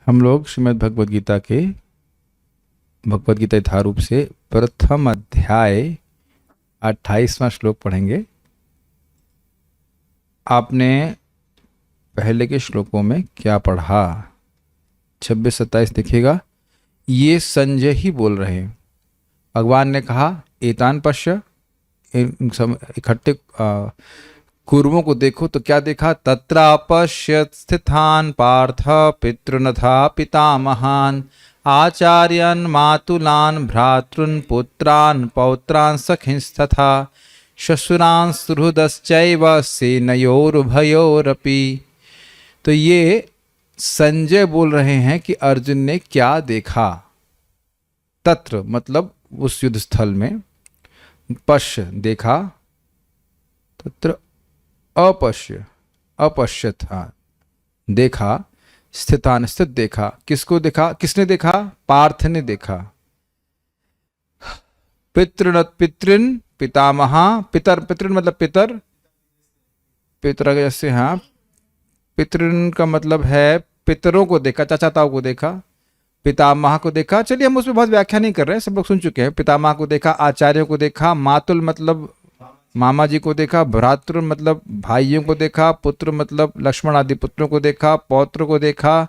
हम लोग श्रीमद् भगवद गीता के भगवद गीता यथारूप से प्रथम अध्याय 28वां श्लोक पढ़ेंगे। आपने पहले के श्लोकों में क्या पढ़ा? 26-27 देखिएगा। ये संजय ही बोल रहे हैं। भगवान ने कहा एतान पश्य, इकट्ठे कौरवों को देखो तो क्या देखा? तत्रापश्यत् स्थितान् पार्थ पितृनथा पितामहान् आचार्यान् मातुलान् भ्रातॄन् पुत्रान् पौत्रान् सखिंस्तथा श्वशुरान् सुहृदश्चैव सेनयोरुभयोरपि। तो ये संजय बोल रहे हैं कि अर्जुन ने क्या देखा। तत्र मतलब उस युद्ध स्थल में, पश्य देखा, तत्र अपश्य था देखा, स्थितान स्थित देखा। किसको देखा? किसने देखा? पार्थ ने देखा। पितृन पितामहा, पितृन मतलब पितर, पितर जैसे, हाँ, पितृन का मतलब है पितरों को देखा, चाचा ताऊ को देखा, पितामह को देखा। चलिए हम उसमें बहुत व्याख्या नहीं कर रहे हैं, सब लोग सुन चुके हैं। पितामह को देखा, आचार्यों को देखा, मातुल मतलब मामा जी को देखा, भ्रातृ मतलब भाइयों को देखा, पुत्र मतलब लक्ष्मण आदि पुत्रों को देखा, पौत्र को देखा,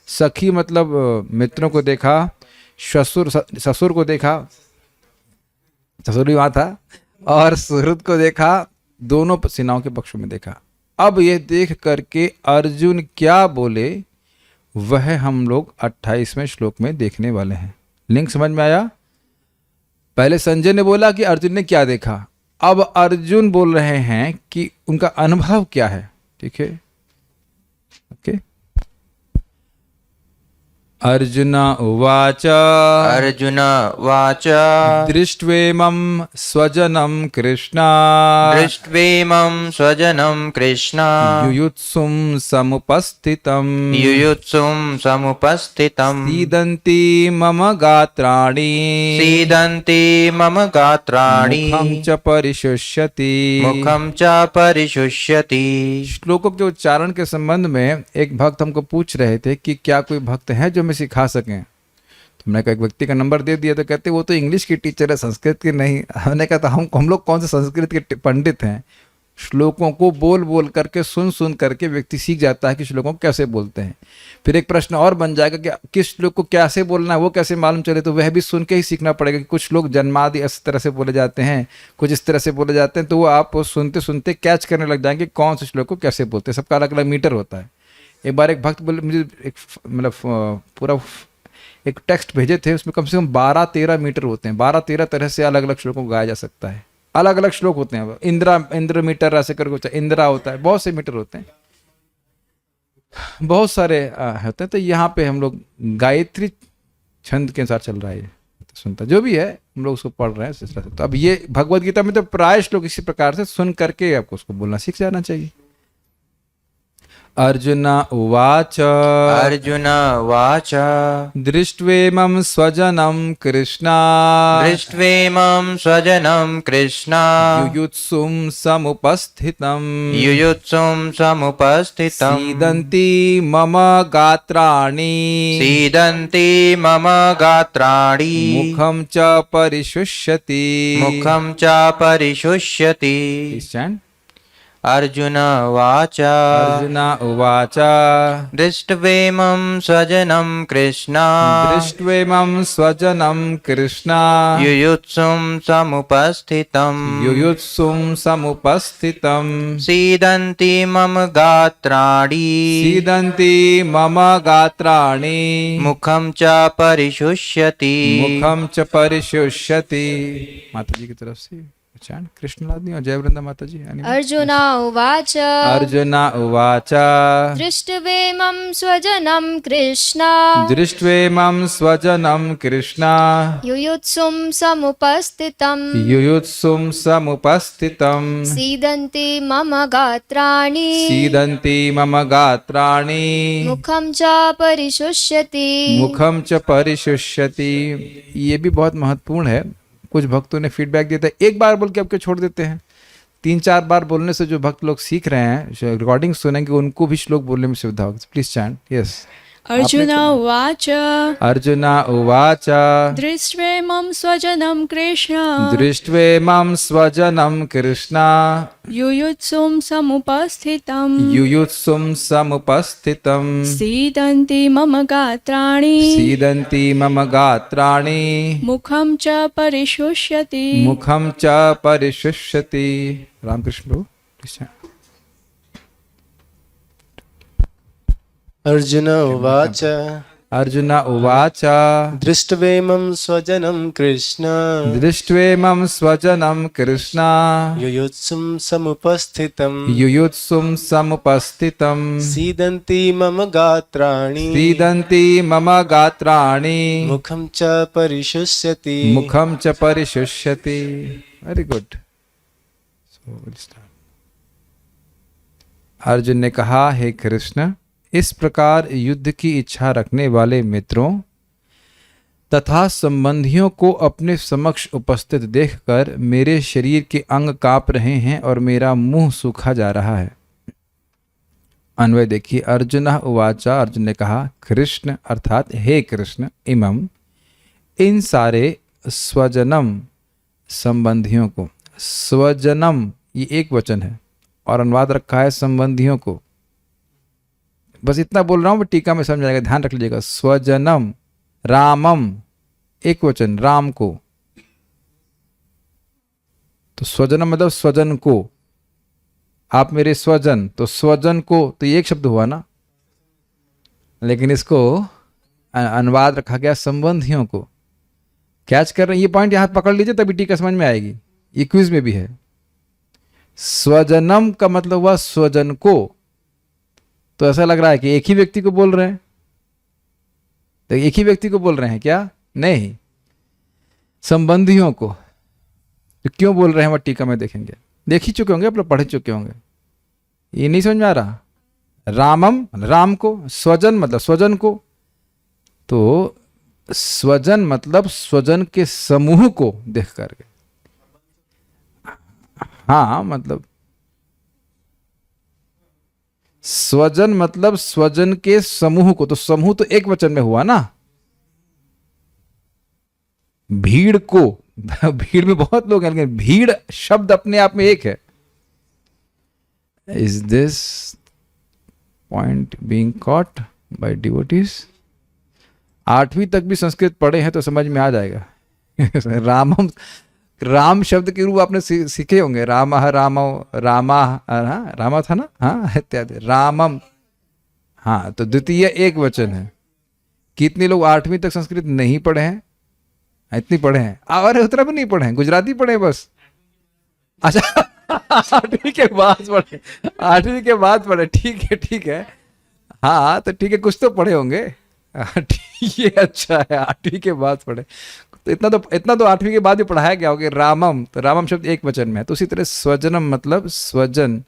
सखी मतलब मित्रों को देखा, ससुर को देखा, ससुर भी वहाँ था, और सुहृद को देखा। दोनों सेनाओं के पक्षों में देखा। अब ये देख करके अर्जुन क्या बोले वह हम लोग 28वें श्लोक में देखने वाले हैं। लिंक समझ में आया? पहले संजय ने बोला कि अर्जुन ने क्या देखा। अब अर्जुन बोल रहे हैं कि उनका अनुभव क्या है। ठीक है, ओके। अर्जुन उवाच दृष्ट्वेमं स्वजनं कृष्ण युयुत्सुं समुपस्थितं सीदन्ति मम गात्राणि मुखं च परिशुष्यति। श्लोकों के उच्चारण के संबंध में एक भक्त हमको पूछ रहे थे कि क्या कोई भक्त है जो हमें सिखा सकें। तो हमने कहा एक व्यक्ति का नंबर दे दिया, तो कहते वो तो इंग्लिश की टीचर है, संस्कृत की नहीं। हमने कहा तो हम लोग कौन से संस्कृत के पंडित हैं? श्लोकों को बोल बोल करके, सुन सुन करके व्यक्ति सीख जाता है कि श्लोकों को कैसे बोलते हैं। फिर एक प्रश्न और बन जाएगा कि किस श्लोक को कैसे बोलना है वो कैसे मालूम चले, तो वह भी सुन के ही सीखना पड़ेगा कि कुछ लोग जन्मादि इस तरह से बोले जाते हैं, कुछ इस तरह से बोले जाते हैं। तो वो आप सुनते सुनते कैच करने लग जाएंगे कौन से श्लोक को कैसे बोलते हैं। सबका अलग अलग मीटर होता है। एक बार एक भक्त बोले मुझे, एक मतलब पूरा एक टेक्स्ट भेजे थे, उसमें कम से कम 12-13 मीटर होते हैं। 12-13 तरह से अलग अलग श्लोकों को गाया जा सकता है। अलग अलग श्लोक होते हैं। इंद्र मीटर ऐसे करके इंद्रा होता है, बहुत से मीटर होते हैं, बहुत सारे होते हैं। तो यहाँ पे हम लोग गायत्री छंद के अनुसार चल रहा है, तो सुनता जो भी है हम लोग उसको पढ़ रहे हैं इस तरह से। तो अब ये भगवद गीता में तो प्राय श्लोक इसी प्रकार से सुन करके आपको उसको बोलना सीख जाना चाहिए। अर्जुन उवाच दृष्ट्वेमं स्वजनं कृष्ण युयुत्सुं समुपस्थितं सीदन्ति मम गात्राणि मुखं च परिशुष्यति। अर्जुन उवाच दृष्ट्वेमं स्वजनं कृष्ण युयुत्सुं समुपस्थितं सीदन्ति मम गात्राणि मुखं च परिशुष्यति। माता जी की तरफ से कृष्ण लादनी और जय वृंदा माता जी। अर्जुन उवाच दृष्ट्वेमं स्वजनं कृष्ण युयुत्सुं समुपस्थितं सीदन्ति मम गात्राणि मुखं च परिशुष्यति। ये भी बहुत महत्वपूर्ण है। कुछ भक्तों ने फीडबैक दिया था, एक बार बोल के आपके छोड़ देते हैं। 3-4 बार बोलने से जो भक्त लोग सीख रहे हैं, रिकॉर्डिंग सुनेंगे, उनको भी श्लोक बोलने में सुविधा होगी। Please chant. यस। अर्जुन उवाच अर्जुन उवाच दृष्ट्वेमं स्वजनं कृष्ण दृष्ट्वेमं स्वजनं कृष्ण युयुत्सुं समुपस्थितं युयुत्सुं समुपस्थितं सीदन्ति मम गात्राणि सीदन्ति मम गात्राणि मुखं च परिशुष्यति मुखं च परिशुष्यति। रामकृष्ण प्रभु कृष्ण। अर्जुन उवाच अर्जुन उवाच दृष्ट्वेमं स्वजनं कृष्ण दृष्ट्वेमं स्वजनं कृष्ण युयुत्सुं समुपस्थितं युयुत्सुं समुपस्थितं सीदन्ति मम गात्राणि सीदन्ति मम गात्राणि मुखं च परिशुष्यति मुखं च परिशुष्यति। Very good. अर्जुन ने कहा, हे कृष्ण, इस प्रकार युद्ध की इच्छा रखने वाले मित्रों तथा संबंधियों को अपने समक्ष उपस्थित देखकर मेरे शरीर के अंग कांप रहे हैं और मेरा मुंह सूखा जा रहा है। अन्वय देखिए। अर्जुन उवाचा, अर्जुन ने कहा, कृष्ण अर्थात हे कृष्ण, इमम इन सारे स्वजनम संबंधियों को, स्वजनम ये एक वचन है और अनुवाद रखा है संबंधियों को। बस इतना बोल रहा हूं, टीका में समझ जाएगा, ध्यान रख लीजिएगा। स्वजनम रामम एक वचन, राम को। तो स्वजनम मतलब स्वजन को, आप मेरे स्वजन, तो स्वजन को तो ये एक शब्द हुआ ना, लेकिन इसको अनुवाद रखा गया संबंधियों को। कैच कर रहे हैं ये पॉइंट, यहां पकड़ लीजिए तभी टीका समझ में आएगी। ये क्विज में भी है। स्वजनम का मतलब हुआ स्वजन को। तो ऐसा लग रहा है कि एक ही व्यक्ति को बोल रहे हैं, तो एक ही व्यक्ति को बोल रहे हैं क्या? नहीं, संबंधियों को। तो क्यों बोल रहे हैं वह टीका में देखेंगे, देख ही चुके होंगे, आप लोग पढ़ चुके होंगे। ये नहीं समझ में आ रहा? रामम राम को, स्वजन मतलब स्वजन को। तो स्वजन मतलब स्वजन के समूह को देख करके। हाँ, मतलब स्वजन मतलब स्वजन के समूह को। तो समूह तो एक वचन में हुआ ना। भीड़ को, भीड़ में बहुत लोग हैं, लेकिन भीड़ शब्द अपने आप में एक है। Is this point being caught by devotees? 8वीं तक भी संस्कृत पढ़े हैं तो समझ में आ जाएगा। रामम, राम शब्द के रूप आपने सीखे होंगे। रामः रामो रामा, रामा था ना, हाँ इत्यादि। रामम, हाँ, तो द्वितीय एक वचन है। कितने लोग 8वीं तक संस्कृत नहीं पढ़े हैं? इतनी पढ़े हैं, और उतना भी नहीं पढ़े हैं, गुजराती पढ़े हैं बस। अच्छा 8वीं के बाद पढ़े, 8वीं के बाद पढ़े, ठीक है ठीक है, हाँ तो ठीक है, कुछ तो पढ़े होंगे। ये अच्छा है, 8वीं के बाद पढ़े। तो इतना तो 8वीं के बाद भी पढ़ाया गया होगा। रामम, तो रामम शब्द एक वचन में है। तो उसी तरह स्वजनम मतलब स्वजन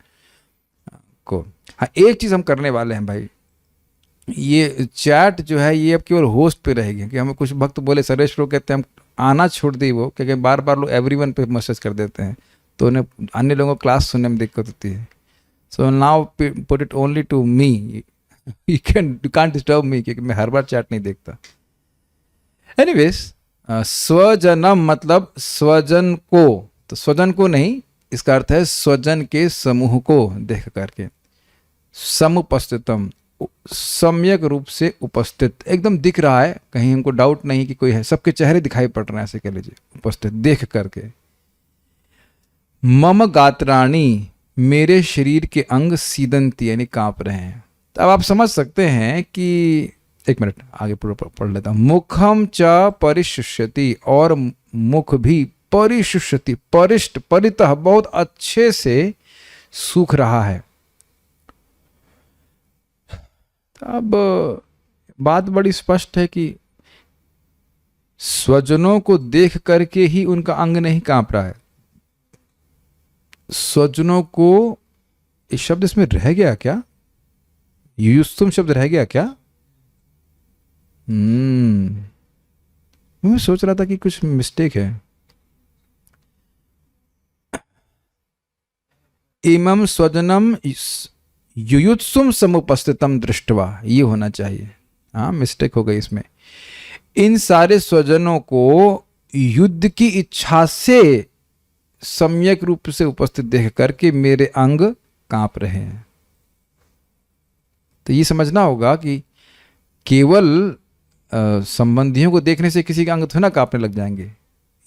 को। हाँ, एक चीज हम करने वाले हैं भाई, ये चैट जो है ये अब केवल होस्ट पे रहेगी। कि हमें कुछ भक्त बोले, सर्वेश लोग कहते हैं हम आना छोड़ दी वो, क्योंकि बार बार लोग एवरीवन पे मैसेज कर देते हैं, तो उन्हें अन्य लोगों को क्लास सुनने में दिक्कत होती है। So now put it only to me, you can't disturb me, क्योंकि मैं हर बार चैट नहीं देखता। एनीवेज, स्वजनम मतलब स्वजन को, तो स्वजन को नहीं, इसका अर्थ है स्वजन के समूह को देख करके। समुपस्थितम, सम्यक रूप से उपस्थित, एकदम दिख रहा है, कहीं हमको डाउट नहीं कि कोई है, सबके चेहरे दिखाई पड़ रहे हैं, ऐसे कह लीजिए, उपस्थित देख करके। मम गात्राणी, मेरे शरीर के अंग सीदंती यानी कांप रहे हैं। तो अब आप समझ सकते हैं कि, एक मिनट आगे पढ़ लेता हूं। मुखम च परिशुष्यति, और मुख भी परिशुष्यति, परिष्ट परितः बहुत अच्छे से सूख रहा है। अब बात बड़ी स्पष्ट है कि स्वजनों को देख करके ही उनका अंग नहीं कांप रहा है। स्वजनों को, इस शब्द इसमें रह गया क्या? युयुत्सुम शब्द रह गया क्या? मैं सोच रहा था कि कुछ मिस्टेक है। इमं स्वजनम युयुत्सुम समुपस्थितम दृष्टवा, ये होना चाहिए। हाँ मिस्टेक हो गई इसमें। इन सारे स्वजनों को युद्ध की इच्छा से सम्यक रूप से उपस्थित देख करके मेरे अंग कांप रहे हैं। तो ये समझना होगा कि केवल संबंधियों को देखने से किसी के अंग थोड़ा ना कांपने लग जाएंगे।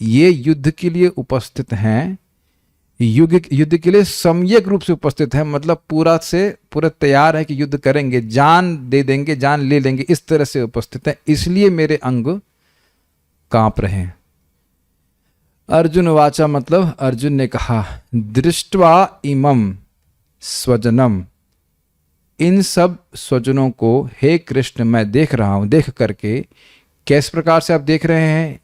ये युद्ध के लिए उपस्थित हैं, युद्ध के लिए सम्यक रूप से उपस्थित है, मतलब पूरा तैयार है कि युद्ध करेंगे, जान दे देंगे, जान ले लेंगे, इस तरह से उपस्थित है, इसलिए मेरे अंग कांप रहे हैं। अर्जुन वाचा मतलब अर्जुन ने कहा, दृष्ट्वा इमम स्वजनम, इन सब स्वजनों को हे कृष्ण मैं देख रहा हूं। देख करके किस प्रकार से आप देख रहे हैं?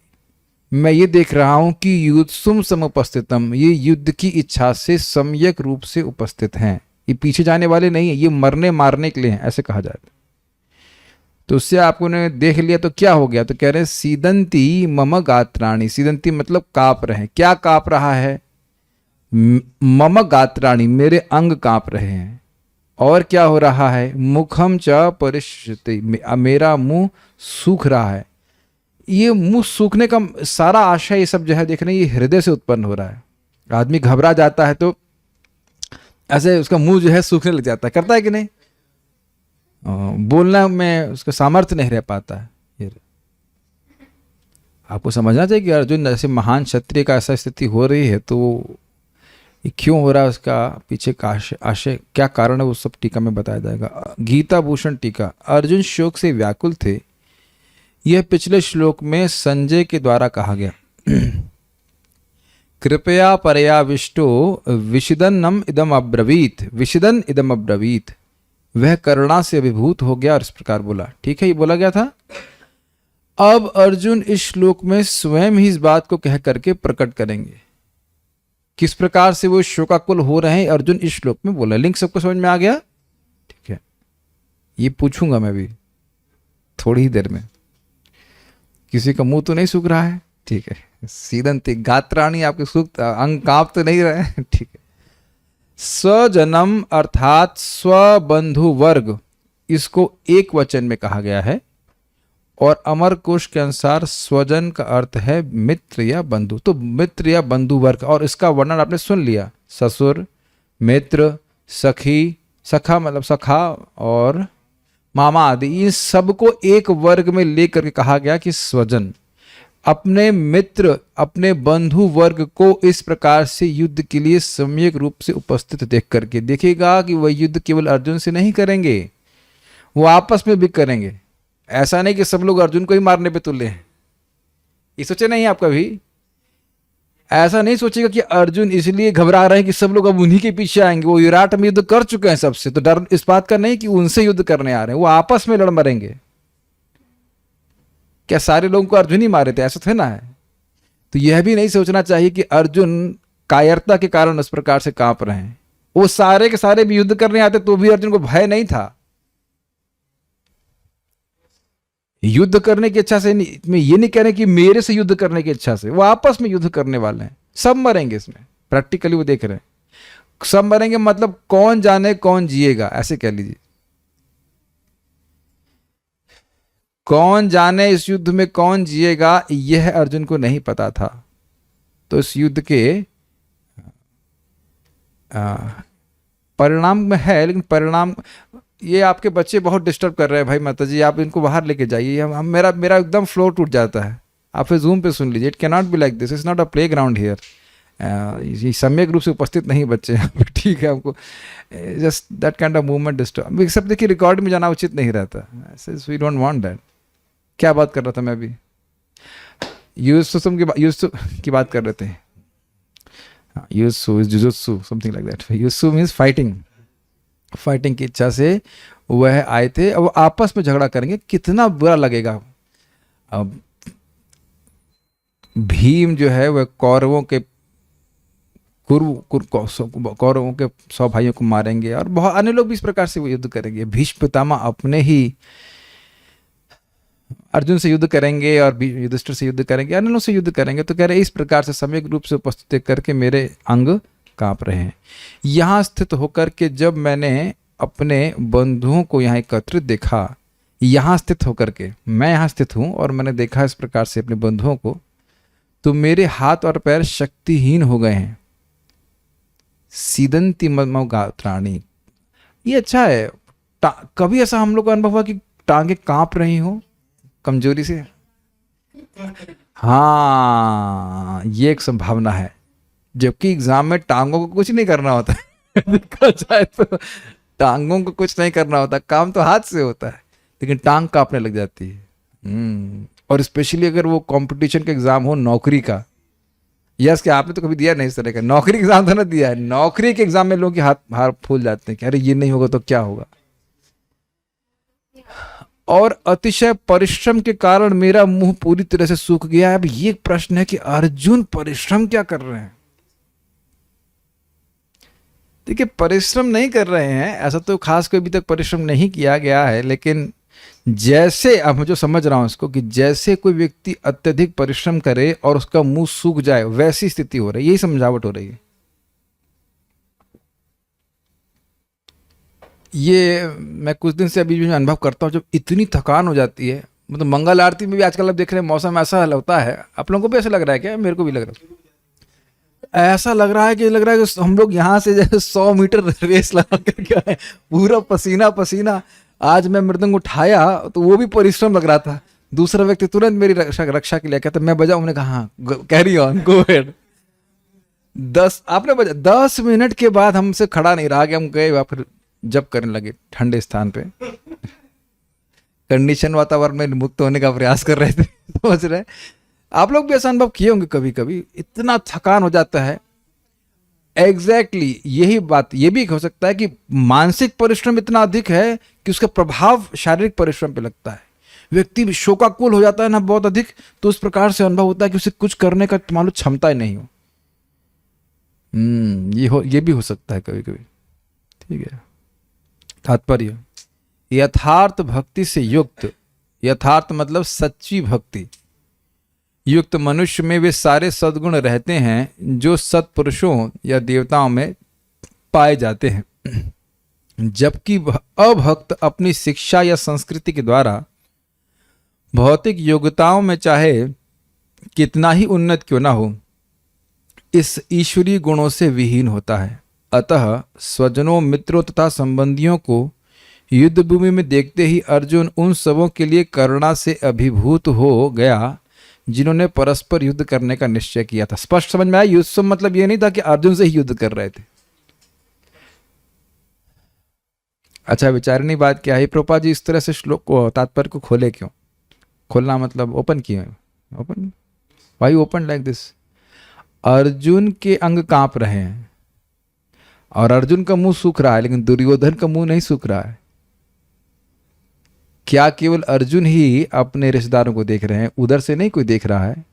मैं ये देख रहा हूं कि युत्सुम समुपस्थितम, ये युद्ध की इच्छा से सम्यक रूप से उपस्थित हैं। ये पीछे जाने वाले नहीं है, ये मरने मारने के लिए हैं, ऐसे कहा जाता है। तो उससे आपको ने देख लिया तो क्या हो गया? तो कह रहे हैं सीदंती मम गात्राणि। सीदंती मतलब कांप रहे हैं। क्या कांप रहा है? मम गात्राणि, मेरे अंग कांप रहे हैं। और क्या हो रहा है? मुखम च परिष्यति, मेरा मुंह सूख रहा है। ये मुंह सूखने का सारा आशय ये सब जो है देख रहे हैं, ये हृदय से उत्पन्न हो रहा है। आदमी घबरा जाता है तो ऐसे उसका मुंह जो है सूखने लग जाता है, करता है कि नहीं? बोलना में उसका सामर्थ्य नहीं रह पाता है। ये आपको समझना चाहिए कि अर्जुन जैसे महान क्षत्रिय का ऐसा स्थिति हो रही है तो ये क्यों हो रहा है, उसका पीछे का आशय क्या कारण है, वो सब टीका में बताया जाएगा। गीता भूषण टीका। अर्जुन शोक से व्याकुल थे, यह पिछले श्लोक में संजय के द्वारा कहा गया। कृपया परयाविष्टो विषिदन्नम इदम अब्रवीत, विषिदन इदम अब्रवीत, वह करुणा से अभिभूत हो गया और इस प्रकार बोला। ठीक है, ये बोला गया था। अब अर्जुन इस श्लोक में स्वयं ही इस बात को कह करके प्रकट करेंगे। किस प्रकार से वो शोकाकुल हो रहे हैं अर्जुन इस श्लोक में बोला। लिंक सबको समझ में आ गया? ठीक है, ये पूछूंगा मैं भी थोड़ी ही देर में। किसी का मुंह तो नहीं सूख रहा है? ठीक है। सीदंती गात्राणी, आपके सूख अंग कांप तो नहीं रहे? ठीक है। स्वजनम अर्थात स्वबंधु वर्ग, इसको एक वचन में कहा गया है और अमर कोश के अनुसार स्वजन का अर्थ है मित्र या बंधु। तो मित्र या बंधु वर्ग, और इसका वर्णन आपने सुन लिया। ससुर, मित्र, सखी, सखा मतलब सखा और मामा आदि, इन सबको एक वर्ग में लेकर के कहा गया कि स्वजन। अपने मित्र, अपने बंधु वर्ग को इस प्रकार से युद्ध के लिए सम्यक रूप से उपस्थित देख करके देखेगा कि वह युद्ध केवल अर्जुन से नहीं करेंगे, वो आपस में भी करेंगे। ऐसा नहीं कि सब लोग अर्जुन को ही मारने पे तुले हैं, ये सोचे नहीं आप कभी। ऐसा नहीं सोचेगा कि अर्जुन इसलिए घबरा रहे हैं कि सब लोग अब उन्हीं के पीछे आएंगे। वो विराट में युद्ध कर चुके हैं सबसे, तो डर इस बात का नहीं कि उनसे युद्ध करने आ रहे हैं, वो आपस में लड़ मरेंगे। क्या सारे लोगों को अर्जुन ही मारे थे? ऐसा थे ना है। तो यह भी नहीं सोचना चाहिए कि अर्जुन कायरता के कारण इस प्रकार से कांप रहे हैं। वो सारे के सारे भी युद्ध करने आते तो भी अर्जुन को भय नहीं था। युद्ध करने की इच्छा से मैं ये नहीं कह रहे कि मेरे से युद्ध करने की इच्छा से, वो आपस में युद्ध करने वाले हैं। सब मरेंगे इसमें, प्रैक्टिकली वो देख रहे हैं। सब मरेंगे मतलब कौन जाने कौन जिएगा, ऐसे कह लीजिए। कौन जाने इस युद्ध में कौन जिएगा, यह अर्जुन को नहीं पता था। तो इस युद्ध के परिणाम में है, लेकिन परिणाम ये आपके बच्चे बहुत डिस्टर्ब कर रहे हैं भाई माता जी, आप इनको बाहर लेके जाइए। हम मेरा एकदम फ्लो टूट जाता है। आप फिर जूम पे सुन लीजिए। It can not be like this, it's not a play ground here. ये सम्यक रूप से उपस्थित नहीं बच्चे यहाँ पे, ठीक है। हमको just that kind of movement disturb, सब देखिए रिकॉर्ड में जाना उचित नहीं रहता। We don't want that. क्या बात कर रहा था मैं अभी? युत्सु की बात कर रहे थे। Yutsu is jujutsu, something like that. Yutsu means fighting. Fighting की इच्छा से वह आए थे। अब आपस में झगड़ा करेंगे, कितना बुरा लगेगा। अब भीम जो है वह कौरवों के कौरवों के 100 भाइयों को मारेंगे और बहुत अन्य लोग भी इस प्रकार से वो युद्ध करेंगे। भीष्म पितामह अपने ही अर्जुन से युद्ध करेंगे और युधिष्ठिर से युद्ध करेंगे, अन्य लोग से युद्ध करेंगे। तो कह रहे इस प्रकार से सम्यक रूप से उपस्थित करके मेरे अंग कांप रहे हैं। यहाँ स्थित होकर के जब मैंने अपने बंधुओं को यहाँ एकत्रित देखा, यहाँ स्थित होकर के, मैं यहाँ स्थित हूँ और मैंने देखा इस प्रकार से अपने बंधुओं को, तो मेरे हाथ और पैर शक्तिहीन हो गए हैं। सीदंती मम गात्राणि, ये अच्छा है। कभी ऐसा हम लोग को अनुभव हुआ कि टांगे कांप रही हो कमजोरी से? हाँ, ये एक संभावना है। जबकि एग्जाम में टांगों को कुछ नहीं करना होता है देखा जाए तो टांगों को कुछ नहीं करना होता, काम तो हाथ से होता है, लेकिन टांग कांपने लग जाती है। और स्पेशली अगर वो कंपटीशन का एग्जाम हो, नौकरी का। यस, कि आपने तो कभी दिया नहीं इस तरह का नौकरी एग्जाम, तो ना दिया है। नौकरी के एग्जाम में लोगों के हाथ फूल जाते हैं कि अरे ये नहीं होगा तो क्या होगा। और अतिशय परिश्रम के कारण मेरा मुंह पूरी तरह से सूख गया है। अब ये प्रश्न है कि अर्जुन परिश्रम क्या कर रहे हैं? देखिए, परिश्रम नहीं कर रहे हैं, ऐसा तो खास कोई अभी तक परिश्रम नहीं किया गया है, लेकिन जैसे, अब मैं जो समझ रहा हूं इसको, कि जैसे कोई व्यक्ति अत्यधिक परिश्रम करे और उसका मुंह सूख जाए, वैसी स्थिति हो रही है, यही समझावट हो रही है। ये मैं कुछ दिन से अभी भी अनुभव करता हूँ, जब इतनी थकान हो जाती है। मतलब मंगल आरती में भी आजकल आप देख रहे हैं मौसम ऐसा होता है, आप लोगों को भी ऐसा लग रहा है क्या? मेरे को भी लग रहा है, ऐसा लग रहा है कि हम लोग यहाँ से जैसे 100 मीटर रेस लगा कर के आए, पूरा पसीना पसीना। आज मैं मृदंग उठाया तो वो भी परिश्रम लग रहा था। दूसरा व्यक्ति तुरंत मेरी रक्षा के लिए कहता मैं बजाऊं, मैंने कहा हाँ carry on, go ahead. 10 minute के बाद हमसे खड़ा नहीं रहा, कि हम गए फिर जब करने लगे ठंडे स्थान पे। कंडीशन वातावरण में मुक्त होने का प्रयास कर रहे थे। समझ रहे? आप लोग भी ऐसा अनुभव किए होंगे कभी कभी, इतना थकान हो जाता है। एग्जैक्टली यही बात, ये भी हो सकता है कि मानसिक परिश्रम इतना अधिक है कि उसका प्रभाव शारीरिक परिश्रम पे लगता है। व्यक्ति शोकाकुल हो जाता है ना बहुत अधिक, तो उस प्रकार से अनुभव होता है कि उसे कुछ करने का मालूम क्षमता ही नहीं हो। ये भी हो सकता है कभी कभी। ठीक है। तात्पर्य, यथार्थ भक्ति से युक्त, यथार्थ मतलब सच्ची भक्ति युक्त मनुष्य में वे सारे सद्गुण रहते हैं जो सत्पुरुषों या देवताओं में पाए जाते हैं। जबकि अभक्त अपनी शिक्षा या संस्कृति के द्वारा भौतिक योग्यताओं में चाहे कितना ही उन्नत क्यों ना हो, इस ईश्वरीय गुणों से विहीन होता है। अतः स्वजनों, मित्रों तथा संबंधियों को युद्ध भूमि में देखते ही अर्जुन उन सबों के लिए करुणा से अभिभूत हो गया जिन्होंने परस्पर युद्ध करने का निश्चय किया था। स्पष्ट समझ में आया? युद्ध मतलब ये नहीं था कि अर्जुन से ही युद्ध कर रहे थे। अच्छा, विचारनी बात क्या है? प्रभुपाद जी इस तरह से श्लोक को, तात्पर्य को खोले क्यों? खोलना मतलब ओपन किए, open, why open like this? Arjun के अंग कांप रहे हैं और अर्जुन का मुंह सूख रहा है, लेकिन दुर्योधन का मुंह नहीं सूख रहा है। क्या केवल अर्जुन ही अपने रिश्तेदारों को देख रहे हैं? उधर से नहीं कोई देख रहा है।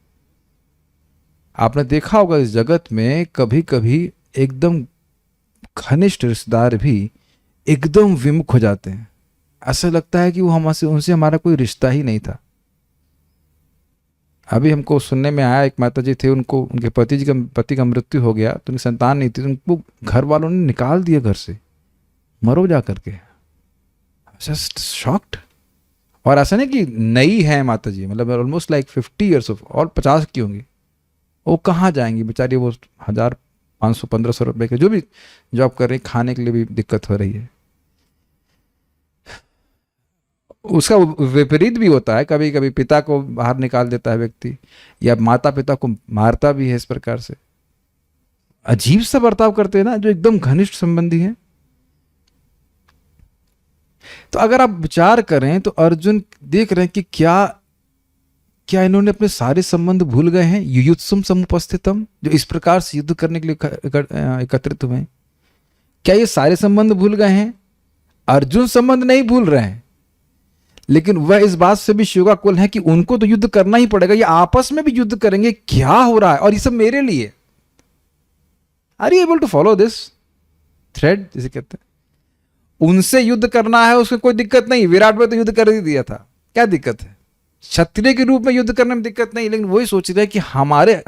आपने देखा होगा इस जगत में कभी कभी एकदम घनिष्ठ रिश्तेदार भी एकदम विमुख हो जाते हैं। ऐसा लगता है कि वो हमसे, उनसे हमारा कोई रिश्ता ही नहीं था। अभी हमको सुनने में आया, एक माता जी थे, उनको उनके पति का मृत्यु हो गया, तो उनकी संतान नहीं थी, तो उनको घर वालों ने निकाल दिया घर से, मरो जा करके। Just shocked. और ऐसा नहीं कि नई है माता जी, मतलब ऑलमोस्ट लाइक 50 ईयर्स ऑफ, और 50 की होंगी। वो कहाँ जाएंगी बेचारी? वो 1000, 500, 1500 रुपए के जो भी जॉब कर रही, खाने के लिए भी दिक्कत हो रही है। उसका विपरीत भी होता है, कभी कभी पिता को बाहर निकाल देता है व्यक्ति, या माता पिता को मारता भी है। इस प्रकार से अजीब सा बर्ताव करते हैं ना जो एकदम घनिष्ठ संबंधी हैं। तो अगर आप विचार करें तो अर्जुन देख रहे हैं कि क्या इन्होंने अपने सारे संबंध भूल गए हैं? युयुत्सुम समुपस्थितम, जो इस प्रकार से युद्ध करने के लिए एकत्रित हुए हैं, क्या ये सारे संबंध भूल गए हैं? अर्जुन संबंध नहीं भूल रहे हैं, लेकिन वह इस बात से भी शोकाकुल है कि उनको तो युद्ध करना ही पड़ेगा, ये आपस में भी युद्ध करेंगे। क्या हो रहा है? और ये सब मेरे लिए। Are you able to follow this thread, जिसे कहते हैं? उनसे युद्ध करना है, उसमें कोई दिक्कत नहीं। विराट में तो युद्ध कर ही दिया था, क्या दिक्कत है? क्षत्रिय के रूप में युद्ध करने में दिक्कत नहीं, लेकिन वही सोच रहे हैं कि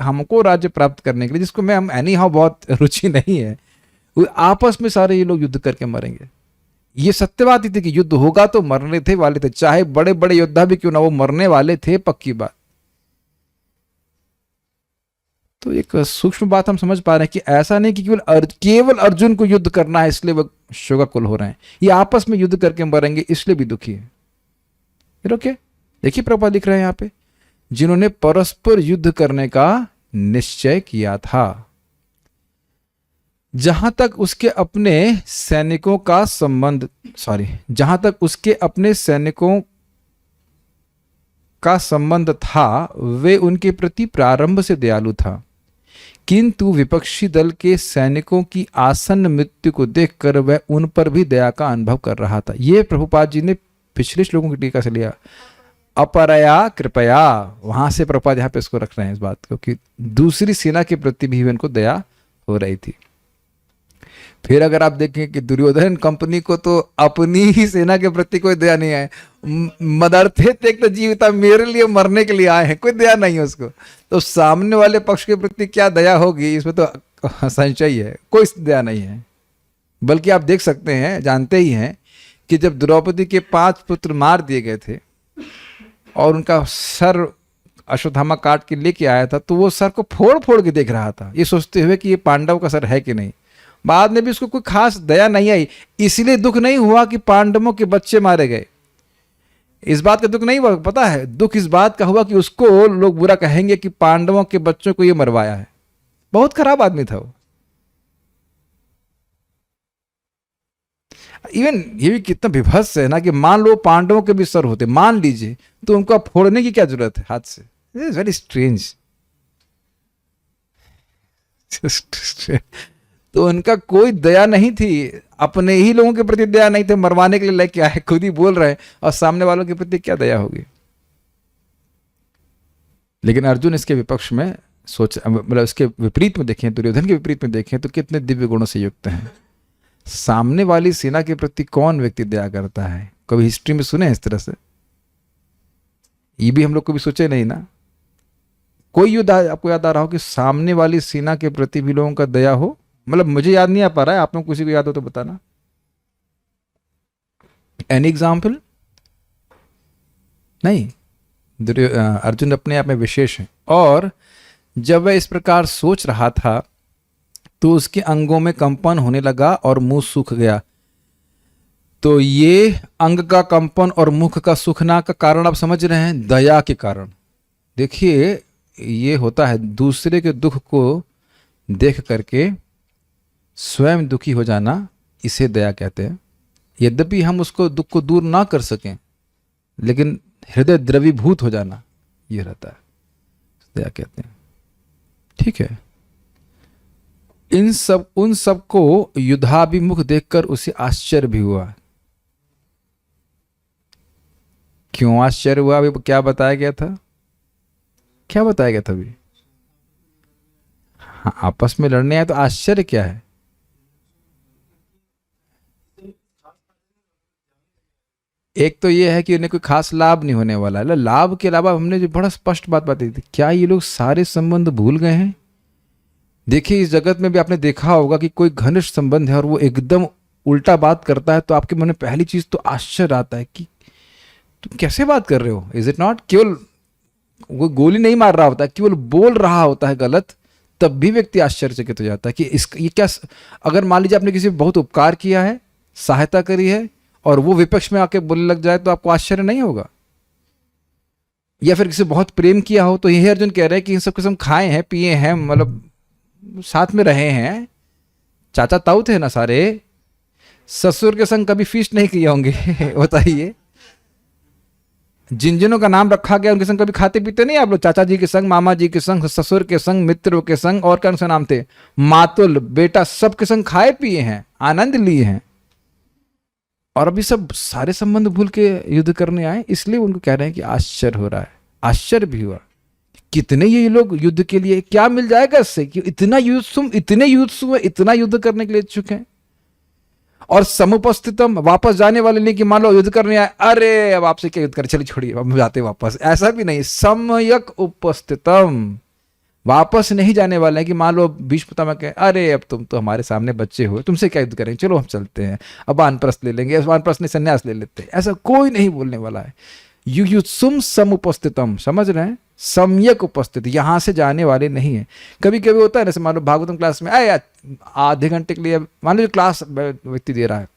हमको राज्य प्राप्त करने के लिए, जिसको हम एनी हाउ बहुत रुचि नहीं है, वो आपस में सारे ये लोग युद्ध करके मरेंगे। ये सत्यवाद ही थी कि युद्ध होगा तो मरने थे वाले थे, चाहे बड़े बड़े योद्धा भी क्यों ना, वो मरने वाले थे, पक्की बात। तो एक सूक्ष्म बात हम समझ पा रहे हैं कि ऐसा नहीं कि केवल अर्जुन को युद्ध करना है इसलिए वो शोकाकुल हो रहे हैं, ये आपस में युद्ध करके मरेंगे इसलिए भी दुखी है। ओके, देखिए प्रभुपाद लिख रहे हैं यहाँ पे, जिन्होंने परस्पर युद्ध करने का निश्चय किया था, जहां तक उसके अपने सैनिकों का संबंध, जहां तक उसके अपने सैनिकों का संबंध था, वे उनके प्रति प्रारंभ से दयालु था, किंतु विपक्षी दल के सैनिकों की आसन्न मृत्यु को देखकर वह उन पर भी दया का अनुभव कर रहा था। यह प्रभुपाद जी ने पिछले श्लोकों की टीका से लिया, अपरया कृपया, वहां से प्रभुपाद यहाँ पे इसको रख रहे हैं इस बात को कि दूसरी सेना के प्रति भी उनको दया हो रही थी। फिर अगर आप देखें कि दुर्योधन कंपनी को तो अपनी ही सेना के प्रति कोई दया नहीं है, मदर्थे तेक तो जीविता, मेरे लिए मरने के लिए आए हैं, कोई दया नहीं है उसको, तो सामने वाले पक्ष के प्रति क्या दया होगी, इसमें तो संशय है, कोई दया नहीं है। बल्कि आप देख सकते हैं, जानते ही हैं कि जब द्रौपदी के 5 पुत्र मार दिए गए थे और उनका सर अश्वत्थामा काट के लेके आया था, तो वो सर को फोड़ फोड़ के देख रहा था, ये सोचते हुए कि ये पांडव का सर है कि नहीं। बाद में भी उसको कोई खास दया नहीं आई, इसलिए दुख नहीं हुआ कि पांडवों के बच्चे मारे गए, इस बात का दुख नहीं हुआ। पता है, दुख इस बात का हुआ कि उसको लोग बुरा कहेंगे कि पांडवों के बच्चों को ये मरवाया है। बहुत खराब आदमी था वो। इवन ये भी कितना विभत्स है ना कि मान लो पांडवों के भी सर होते, मान लीजिए, तो उनको फोड़ने की क्या जरूरत है हाथ से? It is very strange. तो उनका कोई दया नहीं थी, अपने ही लोगों के प्रति दया नहीं थे, मरवाने के लिए लेके आए, खुद ही बोल रहे हैं, और सामने वालों के प्रति क्या दया होगी। लेकिन अर्जुन इसके विपक्ष में मतलब इसके विपरीत में देखें, दुर्योधन के विपरीत में देखें तो कितने दिव्य गुणों से युक्त हैं। सामने वाली सेना के प्रति कौन व्यक्ति दया करता है? कभी हिस्ट्री में सुने इस तरह से? ये भी हम लोग कभी सोचे नहीं ना। कोई युद्ध आपको याद आ रहा हो कि सामने वाली सेना के प्रति भी लोगों का दया हो? मतलब मुझे याद नहीं आ पा रहा है, आप लोग किसी को याद हो तो बताना। Any example? नहीं। अर्जुन अपने आप में विशेष है, और जब वह इस प्रकार सोच रहा था तो उसके अंगों में कंपन होने लगा और मुंह सूख गया। तो ये अंग का कंपन और मुख का सूखना का कारण आप समझ रहे हैं, दया के कारण। देखिए, ये होता है दूसरे के दुख को देख करके स्वयं दुखी हो जाना, इसे दया कहते हैं। यद्यपि हम उसको दुख को दूर ना कर सकें, लेकिन हृदय द्रवीभूत हो जाना, ये रहता है, दया कहते हैं। ठीक है। उन सब को युद्धाभिमुख देखकर उसे आश्चर्य भी हुआ। क्यों आश्चर्य हुआ? अभी क्या बताया गया था? क्या बताया गया था अभी? हाँ, आपस में लड़ने आए तो आश्चर्य क्या है? एक तो ये है कि उन्हें कोई खास लाभ नहीं होने वाला है। लाभ के अलावा हमने जो बड़ा स्पष्ट बात बताई थी, क्या ये लोग सारे संबंध भूल गए हैं? देखिए, इस जगत में भी आपने देखा होगा कि कोई घनिष्ठ संबंध है और वो एकदम उल्टा बात करता है, तो आपके मन में पहली चीज तो आश्चर्य आता है कि तुम कैसे बात कर रहे हो। Is it not? केवल वो गोली नहीं मार रहा होता है, केवल बोल रहा होता है गलत, तब भी व्यक्ति आश्चर्यचकित हो जाता है कि ये क्या। अगर मान लीजिए आपने किसी बहुत उपकार किया है, सहायता करी है, और वो विपक्ष में आके बोलने लग जाए, तो आपको आश्चर्य नहीं होगा? या फिर किसी बहुत प्रेम किया हो, तो यही अर्जुन कह रहे हैं कि इन सब किस्म खाए हैं, पिए हैं, मतलब साथ में रहे हैं, चाचा ताऊ थे ना सारे, ससुर के संग कभी फीस्ट नहीं किए होंगे बताइए। जिन जिनों का नाम रखा गया उनके संग कभी खाते पीते नहीं आप लोग? चाचा जी के संग, मामा जी के संग, ससुर के संग, मित्रों के संग, और कौन से नाम थे, मातुल, बेटा, सब के संग खाए पिए हैं, आनंद लिए हैं, और अभी सब सारे संबंध भूल के युद्ध करने आए। इसलिए उनको कह रहे हैं कि आश्चर्य हो रहा है। आश्चर्य भी हुआ, कितने ये लोग युद्ध के लिए, क्या मिल जाएगा इससे कि इतना युद्धसुम, इतने युद्धसुम, इतना युद्ध करने के लिए इच्छुक हैं। और समुपस्थितम, वापस जाने वाले नहीं कि मान लो युद्ध करने आए, अरे अब आपसे क्या युद्ध करें, चलिए छोड़िए, अब जाते वापस, ऐसा भी नहीं। सम्यक उपस्थितम, वापस नहीं जाने वाले हैं कि मान लो भीष्म पितामह कहे अरे अब तुम तो हमारे सामने बच्चे हो, तुमसे क्या युद्ध करेंगे, चलो हम चलते हैं, अब वानप्रस्थ ले लेंगे, वानप्रस्थ नहीं संन्यास ले लेते हैं, ऐसा कोई नहीं बोलने वाला है। युयुत्सुम समुपस्थितम, समझ रहे हैं, सम्यक उपस्थित, यहां से जाने वाले नहीं है। कभी कभी होता है ना, जैसे मान लो भागवतम क्लास में आए आधे घंटे के लिए, मान लो क्लास व्यक्ति दे रहा है,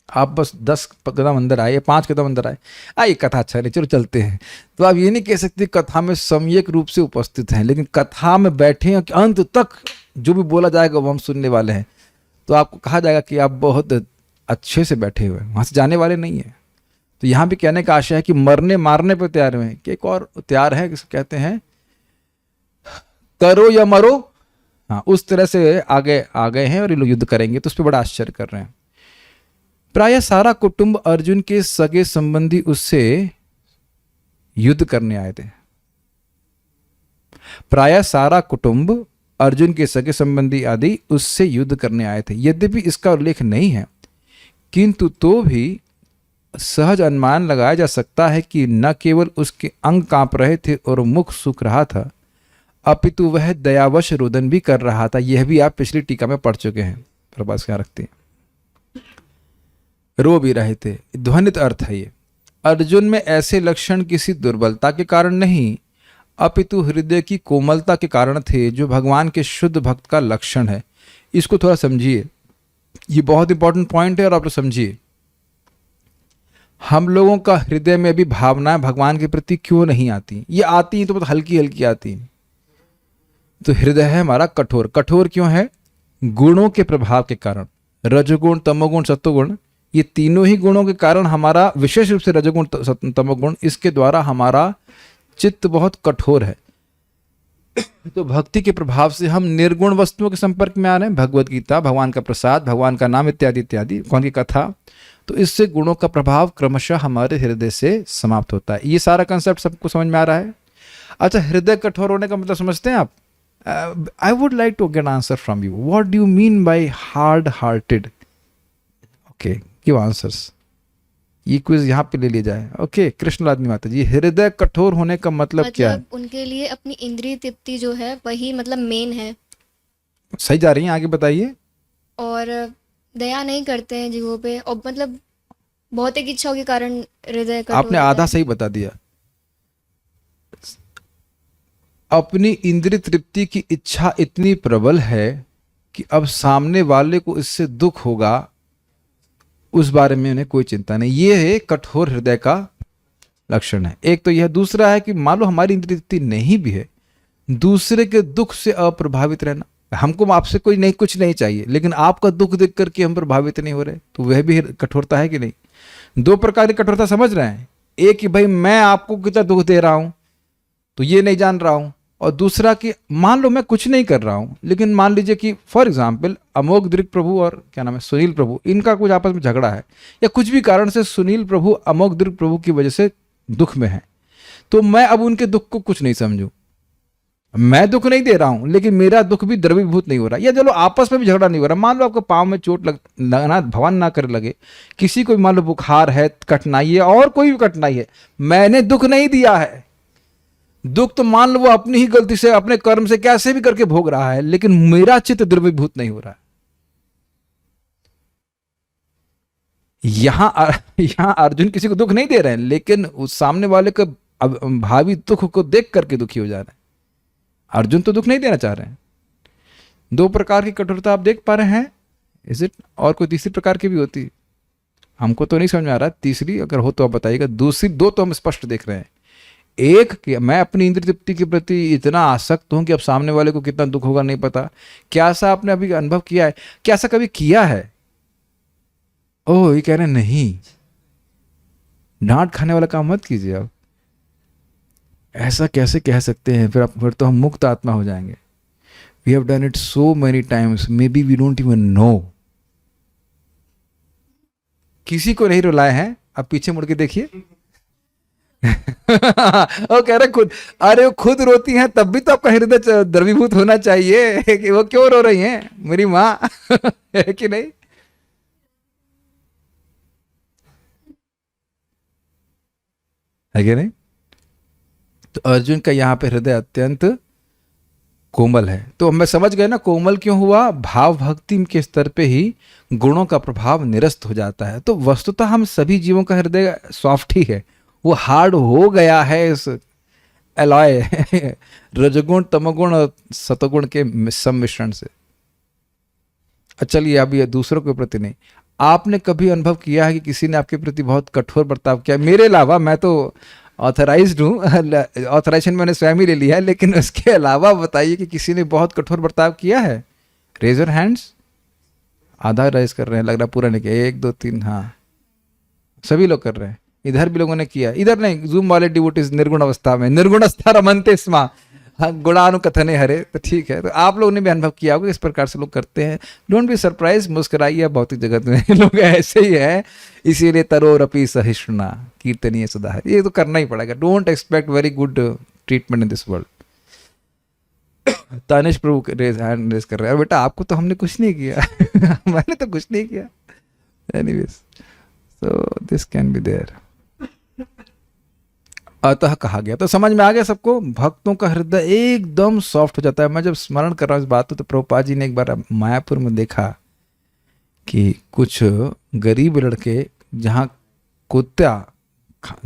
आप बस 10 कदम अंदर आए, 5 कदम अंदर आए, आइए कथा अच्छा नहीं, चलो चलते हैं, तो आप ये नहीं कह सकते कथा में सम्यक रूप से उपस्थित हैं, लेकिन कथा में बैठे हैं कि अंत तक जो भी बोला जाएगा वो हम सुनने वाले हैं, तो आपको कहा जाएगा कि आप बहुत अच्छे से बैठे हुए हैं, वहां से जाने वाले नहीं है। तो यहाँ भी कहने का आशय है कि मरने मारने पर तैयार हुए हैं, कि एक और तैयार है किसको कहते हैं, करो या मरो, हाँ उस तरह से आगे आ गए हैं और ये लोग युद्ध करेंगे, तो उस पर बड़ा आश्चर्य कर रहे हैं। प्रायः सारा कुटुंब अर्जुन के सगे संबंधी उससे युद्ध करने आए थे। प्रायः सारा कुटुंब अर्जुन के सगे संबंधी आदि उससे युद्ध करने आए थे। यद्यपि इसका उल्लेख नहीं है, किंतु तो भी सहज अनुमान लगाया जा सकता है कि न केवल उसके अंग कांप रहे थे और मुख सूख रहा था, अपितु वह दयावश रोदन भी कर रहा था। यह भी आप पिछली टीका में पढ़ चुके हैं, प्रभास क्या रखते हैं, रो भी रहे थे, ध्वनित अर्थ है ये। अर्जुन में ऐसे लक्षण किसी दुर्बलता के कारण नहीं, अपितु हृदय की कोमलता के कारण थे, जो भगवान के शुद्ध भक्त का लक्षण है। इसको थोड़ा समझिए, ये बहुत इंपॉर्टेंट पॉइंट है और आप लोग समझिए। हम लोगों का हृदय में भी भावनाएं भगवान के प्रति क्यों नहीं आती, ये आती हैं तो बहुत हल्की हल्की आती हैं। तो हृदय है हमारा कठोर। कठोर क्यों है? गुणों के प्रभाव के कारण, रजोगुण तमोगुण सत्वगुण, ये तीनों ही गुणों के कारण हमारा, विशेष रूप से रजोगुण तमोगुण, इसके द्वारा हमारा चित्त बहुत कठोर है। तो भक्ति के प्रभाव से हम निर्गुण वस्तुओं के संपर्क में आ रहे हैं, भगवत गीता, भगवान का प्रसाद, भगवान का नाम इत्यादि इत्यादि, भगवान की कथा, तो इससे गुणों का प्रभाव क्रमशः हमारे हृदय से समाप्त होता है। ये सारा कंसेप्ट सबको समझ में आ रहा है? अच्छा, हृदय कठोर होने का मतलब समझते हैं आप? I would like to get answer from you, what do you mean by hard hearted? Okay, give answers. ये क्विज यहाँ पे ले लिया जाए। ओके, कृष्णलादनी माता जी, हृदय कठोर होने का मतलब क्या है? उनके लिए अपनी इंद्रिय तृप्ति जो है वही मतलब मेन है। सही जा रही हैं, आगे बताइए। और दया नहीं करते हैं जीवों पे, और मतलब भौतिक इच्छाओं के कारण हृदय कठोर आपने होता आधा है। सही बता दिया। अपनी इंद्रिय तृप्ति की इच्छा इतनी प्रबल है कि अब सामने वाले को इससे दुख होगा, उस बारे में उन्हें कोई चिंता नहीं। ये है कठोर हृदय का लक्षण है। एक तो यह, दूसरा है कि मान लो हमारी इंद्रिय तृप्ति नहीं भी है, दूसरे के दुख से अप्रभावित रहना। हमको आपसे कोई नहीं, कुछ नहीं चाहिए, लेकिन आपका दुख देख करके हम प्रभावित नहीं हो रहे, तो वह भी कठोरता है कि नहीं? दो प्रकार की कठोरता समझ रहे हैं। एक कि भाई मैं आपको कितना दुख दे रहा हूं तो ये नहीं जान रहा हूं, और दूसरा कि मान लो मैं कुछ नहीं कर रहा हूं, लेकिन मान लीजिए कि फॉर एग्जाम्पल अमोघ दृक् प्रभु और क्या नाम है, सुनील प्रभु, इनका कुछ आपस में झगड़ा है, या कुछ भी कारण से सुनील प्रभु अमोघ दृक् प्रभु की वजह से दुख में है, तो मैं अब उनके दुख को कुछ नहीं समझूं। मैं दुख नहीं दे रहा हूं, लेकिन मेरा दुख भी द्रवीभूत नहीं हो रहा, या चलो आपस में भी झगड़ा नहीं हो रहा। मान लो आपको पाँव में चोट लगना, भगवान ना करे लगे, किसी को मान लो बुखार है, कठिनाई है, और कोई भी कठिनाई है, मैंने दुख नहीं दिया है। दुख तो मान लो वो अपनी ही गलती से, अपने कर्म से कैसे भी करके भोग रहा है, लेकिन मेरा चित्त द्रवीभूत नहीं हो रहा है। यहां अर्जुन किसी को दुख नहीं दे रहे हैं, लेकिन उस सामने वाले का भावी दुख को देख करके दुखी हो जा रहे हैं। अर्जुन तो दुख नहीं देना चाह रहे हैं। दो प्रकार की कठोरता आप देख पा रहे हैं, इज इट? और कोई तीसरी प्रकार की भी होती? हमको तो नहीं समझ में आ रहा। तीसरी अगर हो तो आप बताइएगा। दूसरी दो तो हम स्पष्ट देख रहे हैं। एक कि मैं अपनी इंद्रिय तृप्ति के प्रति इतना आसक्त हूं कि अब सामने वाले को कितना दुख होगा नहीं पता। क्या ऐसा आपने अभी अनुभव किया है? क्या ऐसा कभी किया है? ओह, ये कह रहे हैं नहीं, डांट खाने वाला काम मत कीजिए आप। ऐसा कैसे कह सकते हैं? फिर तो हम मुक्त आत्मा हो जाएंगे। We have done it so many times, maybe we don't even know. किसी को नहीं रुलाए हैं। अब पीछे मुड़ के देखिए। वो कह रहे खुद, अरे वो खुद रोती हैं तब भी तो आपका हृदय द्रवीभूत होना चाहिए कि वो क्यों रो रही हैं, मेरी माँ है कि नहीं? है कि नहीं? तो अर्जुन का यहां पे हृदय अत्यंत कोमल है। तो हम समझ गए ना कोमल क्यों हुआ, भाव भक्ति के स्तर पे ही गुणों का प्रभाव निरस्त हो जाता है। तो वस्तुतः हम सभी जीवों का हृदय सॉफ्ट ही है, वो हार्ड हो गया है इस एलॉय रजगुण तमगुण और सतगुण के सम्मिश्रण से। चलिए अब ये दूसरों के प्रति नहीं, आपने कभी अनुभव किया है कि किसी ने आपके प्रति बहुत कठोर बर्ताव किया? मेरे अलावा, मैं तो ऑथराइज्ड हूँ, ऑथराइजेशन मैंने स्वयं ही ले लिया है, लेकिन उसके अलावा बताइए कि किसी ने बहुत कठोर बर्ताव किया है? Raise your hands. आधा राइज कर रहे हैं, लग रहा पूरा नहीं किया। 1 2 3, हाँ सभी लोग कर रहे हैं। इधर भी लोगों ने किया, इधर नहीं, जूम वाले डिवोटीज निर्गुण अवस्था में, निर्गुणस्था रमन्ते स्मा गुणानुकथने हरे। तो ठीक है, तो आप लोगों ने भी अनुभव किया होगा इस प्रकार से लोग करते हैं। डोंट बी सरप्राइज, मुस्कुराइए, भौतिक जगत में लोग ऐसे ही है। इसीलिए तरोरपि सहिष्णुना कीर्तनीय सदा है, ये तो करना ही पड़ेगा। Don't expect very good treatment in this world. Tanish Prabhu hand raise कर रहे हैं। बेटा आपको तो हमने कुछ नहीं किया मैंने तो कुछ नहीं किया। Anyways, so this can be there. अतः कहा गया, तो समझ में आ गया सबको, भक्तों का हृदय एकदम सॉफ्ट हो जाता है। मैं जब स्मरण कर रहा हूँ इस बात को, तो प्रभुपाद जी ने एक बार मायापुर में देखा कि कुछ गरीब लड़के जहाँ कुत्ता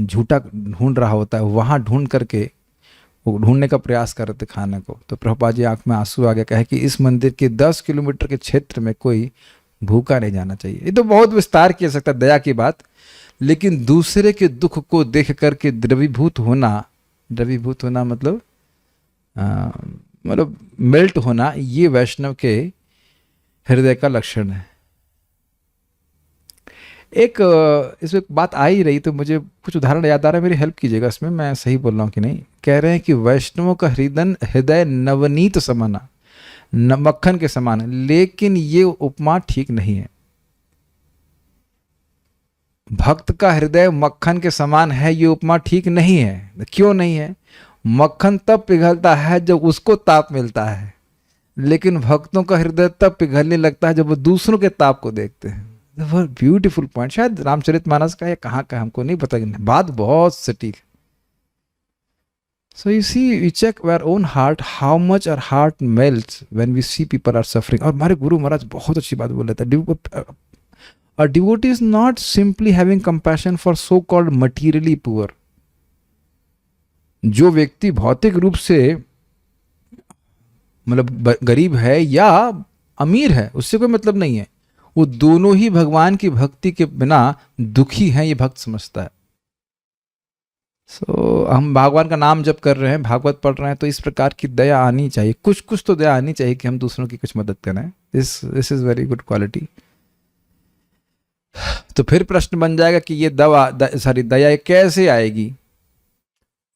झूठा ढूंढ रहा होता है, वहाँ ढूंढ करके वो ढूंढने का प्रयास कर रहे थे खाने को। तो प्रभुपाद जी आंख में आंसू आ गया, कहे कि इस मंदिर के 10 किलोमीटर के क्षेत्र में कोई भूखा नहीं जाना चाहिए। ये तो बहुत विस्तार किया सकता है, दया की बात, लेकिन दूसरे के दुख को देख करके द्रवीभूत होना मतलब मेल्ट होना, ये वैष्णव के हृदय का लक्षण है। एक इसमें बात आ ही रही तो मुझे कुछ उदाहरण याद आ रहा है, मेरी हेल्प कीजिएगा इसमें, मैं सही बोल रहा हूँ कि नहीं। कह रहे हैं कि वैष्णवों का हृदय नवनीत समाना, मक्खन के समान है, लेकिन ये उपमा ठीक नहीं है। भक्त का हृदय मक्खन के समान है, ये उपमा ठीक नहीं है। क्यों नहीं है? मक्खन तब पिघलता है जब उसको ताप मिलता है, लेकिन भक्तों का हृदय तब पिघलने लगता है जब वो दूसरों के ताप को देखते हैं। ब्यूटीफुल पॉइंट, शायद रामचरितमानस का या कहाँ का हमको नहीं पता, बात बहुत सटीक। So you see, we check our own heart, how much our heart melts when we see people are suffering. और हमारे गुरु महाराज बहुत अच्छी बात बोल रहे थे, a devotee is not simply having compassion for so-called materially poor. जो व्यक्ति भौतिक रूप से मतलब गरीब है या अमीर है, उससे कोई मतलब नहीं है, वो दोनों ही भगवान की भक्ति के बिना दुखी हैं, ये भक्त समझता है। हम भगवान का नाम जप कर रहे हैं, भागवत पढ़ रहे हैं, तो इस प्रकार की दया आनी चाहिए, कुछ तो दया आनी चाहिए कि हम दूसरों की कुछ मदद करें। This is very good quality. तो फिर प्रश्न बन जाएगा कि ये दया कैसे आएगी,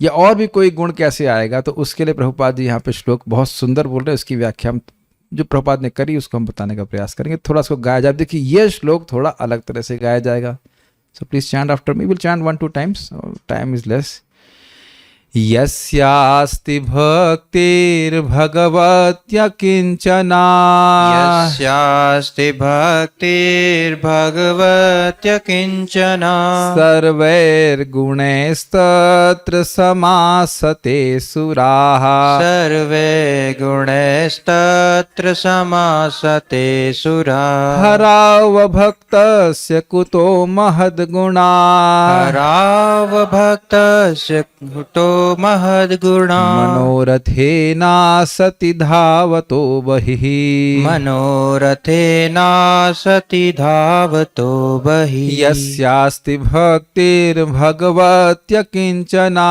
या और भी कोई गुण कैसे आएगा? तो उसके लिए प्रभुपाद जी यहाँ पे श्लोक बहुत सुंदर बोल रहे हैं, उसकी व्याख्या जो प्रभुपाद ने करी उसको हम बताने का प्रयास करेंगे। थोड़ा उसको गाया जाए, देखिए ये श्लोक थोड़ा अलग तरह से गाया जाएगा। So please chant after me. We'll chant 1-2 times. Time is less. यस्यास्ति भक्तिर्भगवत्या किंचना, यस्यास्ति भक्तिर्भगवत्या किंचना, सर्वैर्गुणैस्तत्र समासते सुराः, सर्वैर्गुणैस्तत्र समासते सुराः, हरावभक्तस्य कुतो महद्गुणा, हरावभक्तस्य कुतो महद्गुणा, मनोरथेना सति धावतो बहिः, मनोरथेना सति धावतो बहिः, यस्यास्ति भक्तिर्भगवत्या किंचना,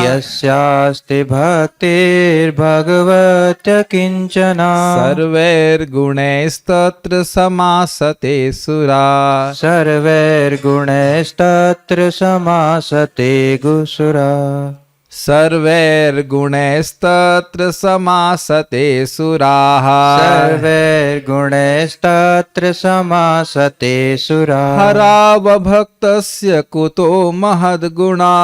यस्यास्ति भक्तिर्भगवत्या किंचना, सर्वैर्गुणैस्तत्र समासते सुरा, सर्वैर्गुणैस्तत्र समासते गुसुरा, सर्वैर्गुणैस्तत्र समासते सुराः, सर्वैर्गुणैस्तत्र समासते सुराः, हरावभक्तस्य कुतो महद्गुणा,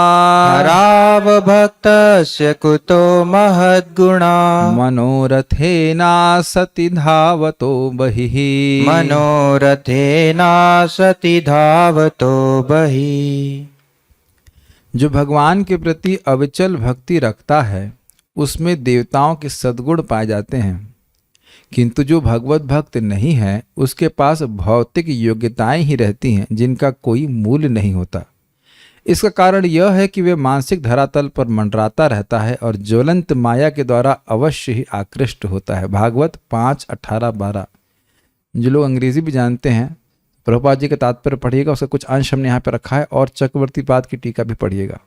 हरावभक्तस्य कुतो महद्गुणा, मनोरथेना सति धावतो बहिः, मनोरथेना सति धावतो बहिः। जो भगवान के प्रति अविचल भक्ति रखता है उसमें देवताओं के सद्गुण पाए जाते हैं, किंतु जो भगवत भक्त नहीं है उसके पास भौतिक योग्यताएं ही रहती हैं जिनका कोई मूल्य नहीं होता। इसका कारण यह है कि वे मानसिक धरातल पर मंडराता रहता है और ज्वलंत माया के द्वारा अवश्य ही आकृष्ट होता है। भागवत 5:18-12। जो लोग अंग्रेजी भी जानते हैं, प्रभुपाद जी का तात्पर्य पढ़िएगा, उसका कुछ अंश हमने यहाँ पे रखा है, और चक्रवर्ती पाद की टीका भी पढ़िएगा।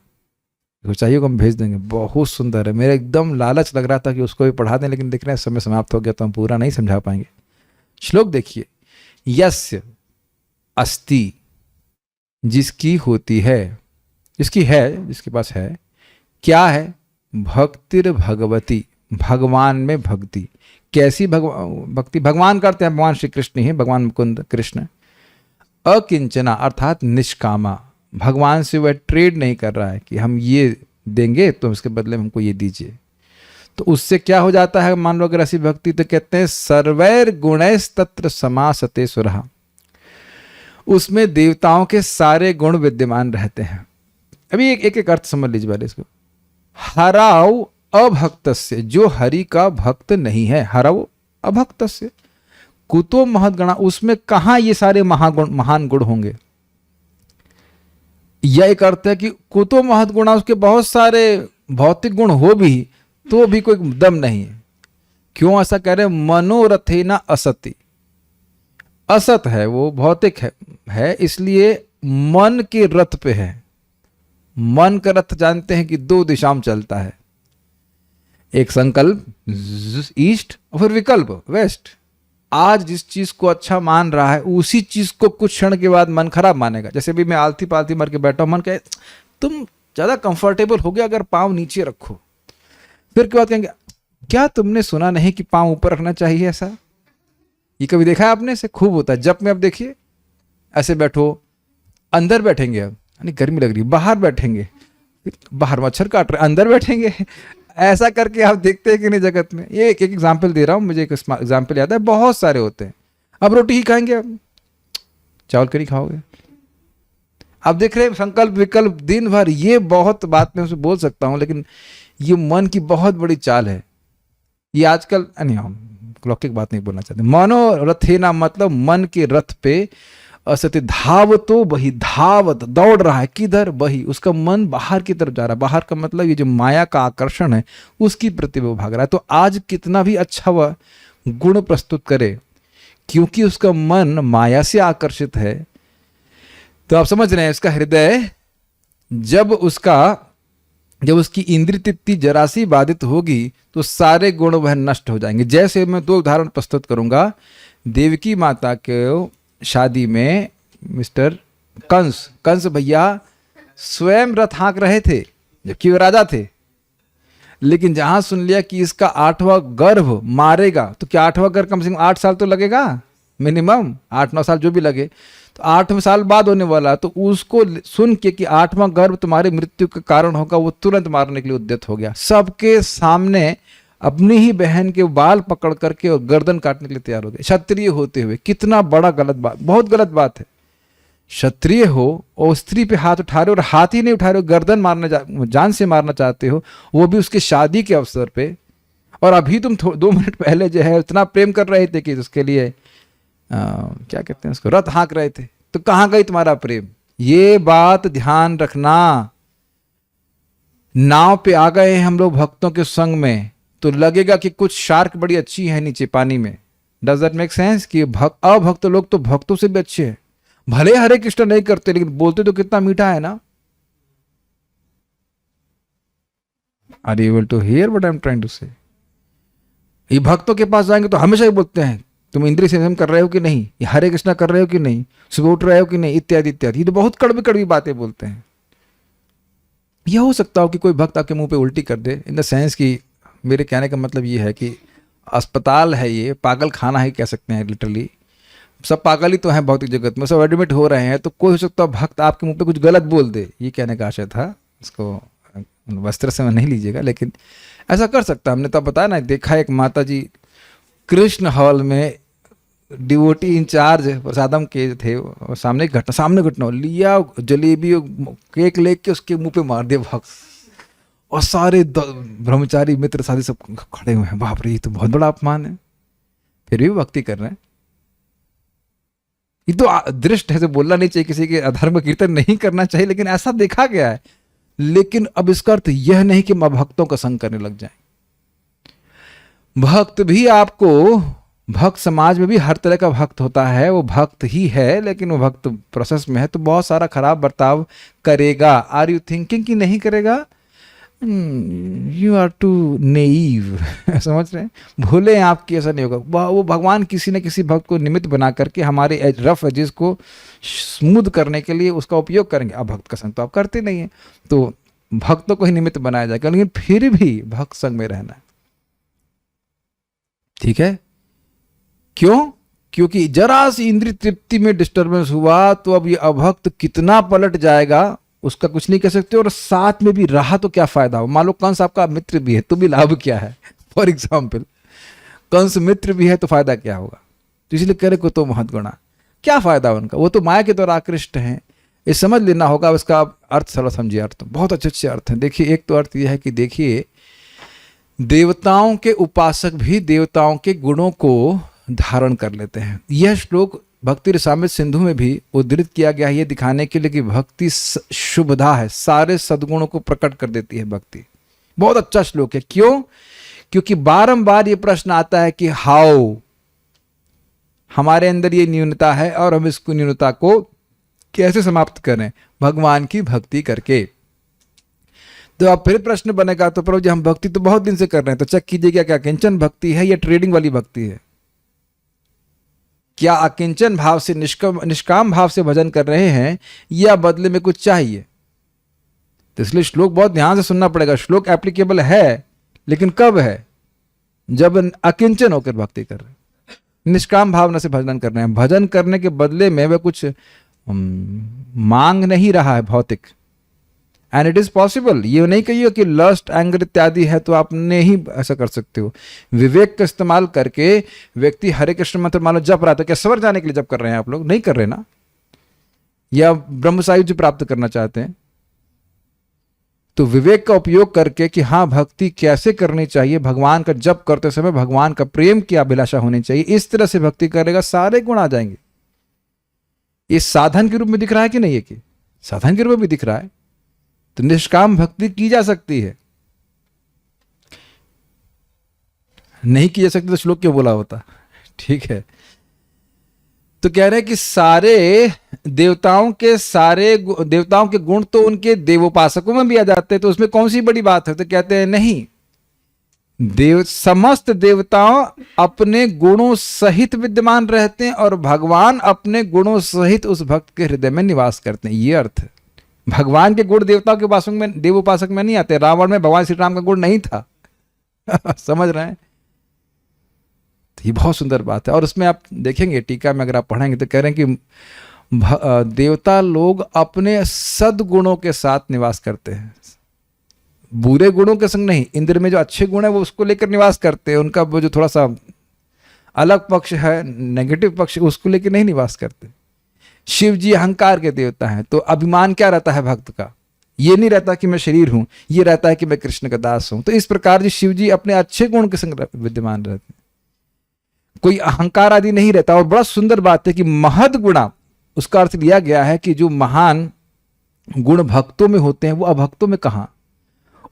तो चाहिए हम भेज देंगे, बहुत सुंदर है। मेरा एकदम लालच लग रहा था कि उसको भी पढ़ा दें, लेकिन देख रहे हैं समय समाप्त हो गया तो हम पूरा नहीं समझा पाएंगे। श्लोक देखिए, यस्य अस्ति, जिसकी होती है, जिसकी है, जिसके पास है, क्या है? भक्तिर भगवती, भगवान में भक्ति। कैसी भक्ति? भगवान करते हैं, भगवान श्री कृष्ण ही, भगवान मुकुंद कृष्ण। अकिंचना अर्थात निष्कामा, भगवान से वह ट्रेड नहीं कर रहा है कि हम ये देंगे तो उसके बदले में हमको ये दीजिए। तो उससे क्या हो जाता है? मान लो अगर ऐसी भक्ति, तो कहते हैं सर्वैर गुणैस तत्र समासते सुरहा, उसमें देवताओं के सारे गुण विद्यमान रहते हैं। अभी एक अर्थ समझ लीजिए पहले इसको। हराव अभक्तस्य, जो हरि का भक्त नहीं है, हराव अभक्तस्य कुतो महद्गुणा, उसमें कहाँ ये सारे महान गुण होंगे? यह एक अर्थ है कि कुतो महद्गुणा, उसके बहुत सारे भौतिक गुण हो भी तो भी कोई दम नहीं है। क्यों ऐसा कह रहे? मनोरथेना असति, असत है वो, भौतिक है इसलिए मन के रथ पे है। मन का रथ जानते हैं कि दो दिशा में चलता है, एक संकल्प ईस्ट और फिर विकल्प वेस्ट। आज जिस चीज को अच्छा मान रहा है उसी चीज को कुछ क्षण के बाद मन खराब मानेगा। जैसे भी मैं आलती पालती मर के बैठा हूं, मन कहे तुम ज्यादा कंफर्टेबल हो गया अगर पांव नीचे रखो, फिर के बाद कहेंगे क्या तुमने सुना नहीं कि पांव ऊपर रखना चाहिए? ऐसा ये कभी देखा है आपने? से खूब होता है जब में। अब देखिए ऐसे बैठो, अंदर बैठेंगे, अब यानी गर्मी लग रही, बाहर बैठेंगे, बाहर मच्छर काट रहे, अंदर बैठेंगे, ऐसा करके आप देखते हैं कि नहीं जगत में। ये एक एग्जाम्पल दे रहा हूं, मुझे एक एग्जाम्पल याद है, बहुत सारे होते हैं। अब रोटी ही खाएंगे, अब चावल करी खाओगे। अब देख रहे हैं संकल्प विकल्प दिन भर, ये बहुत बात मैं उसे बोल सकता हूं, लेकिन ये मन की बहुत बड़ी चाल है। ये आजकल लौकिक बात नहीं बोलना चाहते। मनोरथेना मतलब मन के रथ पे असत्य, धावतो बही, धावत दौड़ रहा है, किधर? बही, उसका मन बाहर की तरफ जा रहा है। बाहर का मतलब ये जो माया का आकर्षण है उसकी प्रति वो भाग रहा है। तो आज कितना भी अच्छा वह गुण प्रस्तुत करे, क्योंकि उसका मन माया से आकर्षित है, तो आप समझ रहे हैं उसका हृदय जब उसकी इंद्रिय तृप्ति जरा सी बाधित होगी तो सारे गुण वह नष्ट हो जाएंगे। जैसे मैं दो उदाहरण प्रस्तुत करूंगा। देवकी माता के शादी में मिस्टर कंस भैया स्वयं रथ हाँक रहे थे जबकि वे राजा थे, लेकिन जहां सुन लिया कि इसका 8वां गर्भ मारेगा, तो क्या 8वां गर्भ कम से कम 8 साल तो लगेगा, मिनिमम 8-9 साल जो भी लगे, तो 8 साल बाद होने वाला। तो उसको सुन के कि 8वां गर्भ तुम्हारी मृत्यु का कारण होगा, वो तुरंत मारने के लिए उद्यत हो गया। सबके सामने अपनी ही बहन के बाल पकड़ करके और गर्दन काटने के लिए तैयार हो गए, क्षत्रिय होते हुए। कितना बड़ा गलत बात, बहुत गलत बात है। क्षत्रिय हो और स्त्री पे हाथ उठा रहे हो, और हाथ ही नहीं उठा रहे हो, गर्दन मारना, जान से मारना चाहते हो, वो भी उसके शादी के अवसर पे। और अभी तुम 2 मिनट पहले जो है इतना प्रेम कर रहे थे कि उसके लिए क्या कहते हैं उसको, रथ हाँक रहे थे। तो कहाँ गई तुम्हारा प्रेम? ये बात ध्यान रखना। नाव पे आ गए हैं हम लोग भक्तों के संग में, तो लगेगा कि कुछ शार्क बड़ी अच्छी है नीचे पानी में। Does that make sense? कि अभक्त लोग तो भक्तों से भी अच्छे हैं, भले हरे कृष्ण नहीं करते लेकिन बोलते तो कितना मीठा है ना। Are you able to hear what I am trying to say? ये भक्तों के पास जाएंगे तो हमेशा ही बोलते हैं तुम इंद्रिय संयम कर रहे हो कि नहीं, ये हरे कृष्णा कर रहे हो कि नहीं, सुबह उठ रहे हो कि नहीं, इत्यादि इत्यादि। ये तो बहुत कड़वी कड़वी बातें बोलते हैं। यह हो सकता हो कि कोई भक्त आपके मुंह पे उल्टी कर दे, इन द सेंस कि मेरे कहने का मतलब ये है कि अस्पताल है, ये पागल खाना ही कह सकते हैं लिटरली। सब पागल ही तो हैं भौतिक जगत में, सब एडमिट हो रहे हैं। तो कोई हो सकता है भक्त आपके मुंह पे कुछ गलत बोल दे, ये कहने का आशय था। इसको वस्त्र से नहीं लीजिएगा, लेकिन ऐसा कर सकता। हमने तब बताया ना, देखा एक माता जी कृष्ण हॉल में डिवोटी इंचार्ज प्रसादम के थे, और सामने घटना लिया, जलेबी केक लेके उसके मुंह पे मार दिया भक्त। और सारे ब्रह्मचारी मित्र साथी सब खड़े हुए हैं, बाप रे ये तो बहुत बड़ा अपमान है, फिर भी भक्ति कर रहे हैं। ये तो दृष्ट है, से बोलना नहीं चाहिए, किसी के अधर्म का कीर्तन नहीं करना चाहिए, लेकिन ऐसा देखा गया है। लेकिन अब इसका अर्थ यह नहीं कि हम भक्तों का संग करने लग जाएं। भक्त भी आपको, भक्त समाज में भी हर तरह का भक्त होता है, वो भक्त ही है, लेकिन वो भक्त प्रोसेस में है तो बहुत सारा खराब बर्ताव करेगा। आर यू थिंकिंग कि नहीं करेगा? You are too naive. समझ रहे हैं? भूले हैं आपकी, ऐसा नहीं होगा। वो भगवान किसी न किसी भक्त को निमित्त बना करके हमारे रफ एजेस को स्मूथ करने के लिए उसका उपयोग करेंगे। अब भक्त का संग तो आप करते नहीं है, तो भक्तों को ही निमित्त बनाया जाएगा, लेकिन फिर भी भक्त संग में रहना है। ठीक है? क्यों? क्योंकि जरा सी इंद्रिय तृप्ति में डिस्टर्बेंस हुआ तो अब ये अभक्त कितना पलट जाएगा उसका कुछ नहीं कह सकते। और साथ में भी रहा तो क्या फायदा हो? मान लो कंस आपका मित्र भी है तो भी लाभ क्या है? फॉर एग्जाम्पल कंस मित्र भी है तो फायदा क्या होगा? तो इसलिए करे को तो महत गुणा, क्या फायदा उनका? वो तो माया के द्वारा आकृष्ट हैं, ये समझ लेना होगा। इसका अर्थ सरल समझिए, अर्थ बहुत अच्छे अच्छे अर्थ हैं। देखिए, एक तो अर्थ यह है कि देखिए देवताओं के उपासक भी देवताओं के गुणों को धारण कर लेते हैं। यह श्लोक भक्ति रसामृत सिंधु में भी उद्धृत किया गया है, ये दिखाने के लिए कि भक्ति शुभदा है, सारे सद्गुणों को प्रकट कर देती है भक्ति। बहुत अच्छा श्लोक है। क्यों? क्योंकि बारंबार ये प्रश्न आता है कि हाउ, हमारे अंदर ये न्यूनता है और हम इसको न्यूनता को कैसे समाप्त करें? भगवान की भक्ति करके। तो अब फिर प्रश्न बनेगा, तो प्रभु जी हम भक्ति तो बहुत दिन से कर रहे हैं, तो चेक कीजिएगा क्या किंचन भक्ति है या ट्रेडिंग वाली भक्ति है? क्या अकिंचन भाव से निष्काम भाव से भजन कर रहे हैं या बदले में कुछ चाहिए? तो इसलिए श्लोक बहुत ध्यान से सुनना पड़ेगा। श्लोक एप्लीकेबल है, लेकिन कब है? जब अकिंचन होकर भक्ति कर रहे हैं, निष्काम भावना से भजन कर रहे हैं। भजन करने के बदले में वह कुछ मांग नहीं रहा है भौतिक। And it is possible. ये नहीं कहिए कि लस्ट, एंगर इत्यादि है तो आप नहीं ऐसा कर सकते हो। विवेक का इस्तेमाल करके व्यक्ति हरे कृष्ण मंत्र मान लो जप रहा था, क्या स्वर्ग जाने के लिए जप कर रहे हैं आप लोग? नहीं कर रहे ना। या ब्रह्म सायुज्य प्राप्त करना चाहते हैं, तो विवेक का उपयोग करके कि हाँ भक्ति कैसे करनी चाहिए, भगवान का जप करते समय भगवान का प्रेम की अभिलाषा होनी चाहिए, इस तरह से भक्ति करेगा, सारे गुण आ जाएंगे। ये साधन के रूप में दिख रहा है कि नहीं? है कि साधन के रूप में भी दिख रहा है। तो निष्काम भक्ति की जा सकती है, नहीं की जा सकती तो श्लोक क्यों बोला होता? ठीक है। तो कह रहे हैं कि सारे देवताओं के गुण तो उनके देवोपासकों में भी आ जाते हैं, तो उसमें कौन सी बड़ी बात है? तो कहते हैं नहीं, समस्त देवताओं अपने गुणों सहित विद्यमान रहते हैं और भगवान अपने गुणों सहित उस भक्त के हृदय में निवास करते हैं। ये अर्थ है। भगवान के गुण देवताओं के उपासक में, देवोपासक में नहीं आते। रावण में भगवान श्री राम का गुण नहीं था। समझ रहे हैं? तो ये बहुत सुंदर बात है। और उसमें आप देखेंगे टीका में अगर आप पढ़ेंगे तो कह रहे हैं कि देवता लोग अपने सद्गुणों के साथ निवास करते हैं, बुरे गुणों के संग नहीं। इंद्र में जो अच्छे गुण है वो उसको लेकर निवास करते हैं, उनका वो जो थोड़ा सा अलग पक्ष है, नेगेटिव पक्ष, उसको लेकर नहीं निवास करते। शिव जी अहंकार के देवता हैं, तो अभिमान क्या रहता है भक्त का? ये नहीं रहता कि मैं शरीर हूं, ये रहता है कि मैं कृष्ण का दास हूं। तो इस प्रकार जी शिव जी अपने अच्छे गुण के संग विद्यमान रहते हैं, कोई अहंकार आदि नहीं रहता। और बड़ा सुंदर बात है कि महद गुणा, उसका अर्थ लिया गया है कि जो महान गुण भक्तों में होते हैं वो अभक्तों में कहां?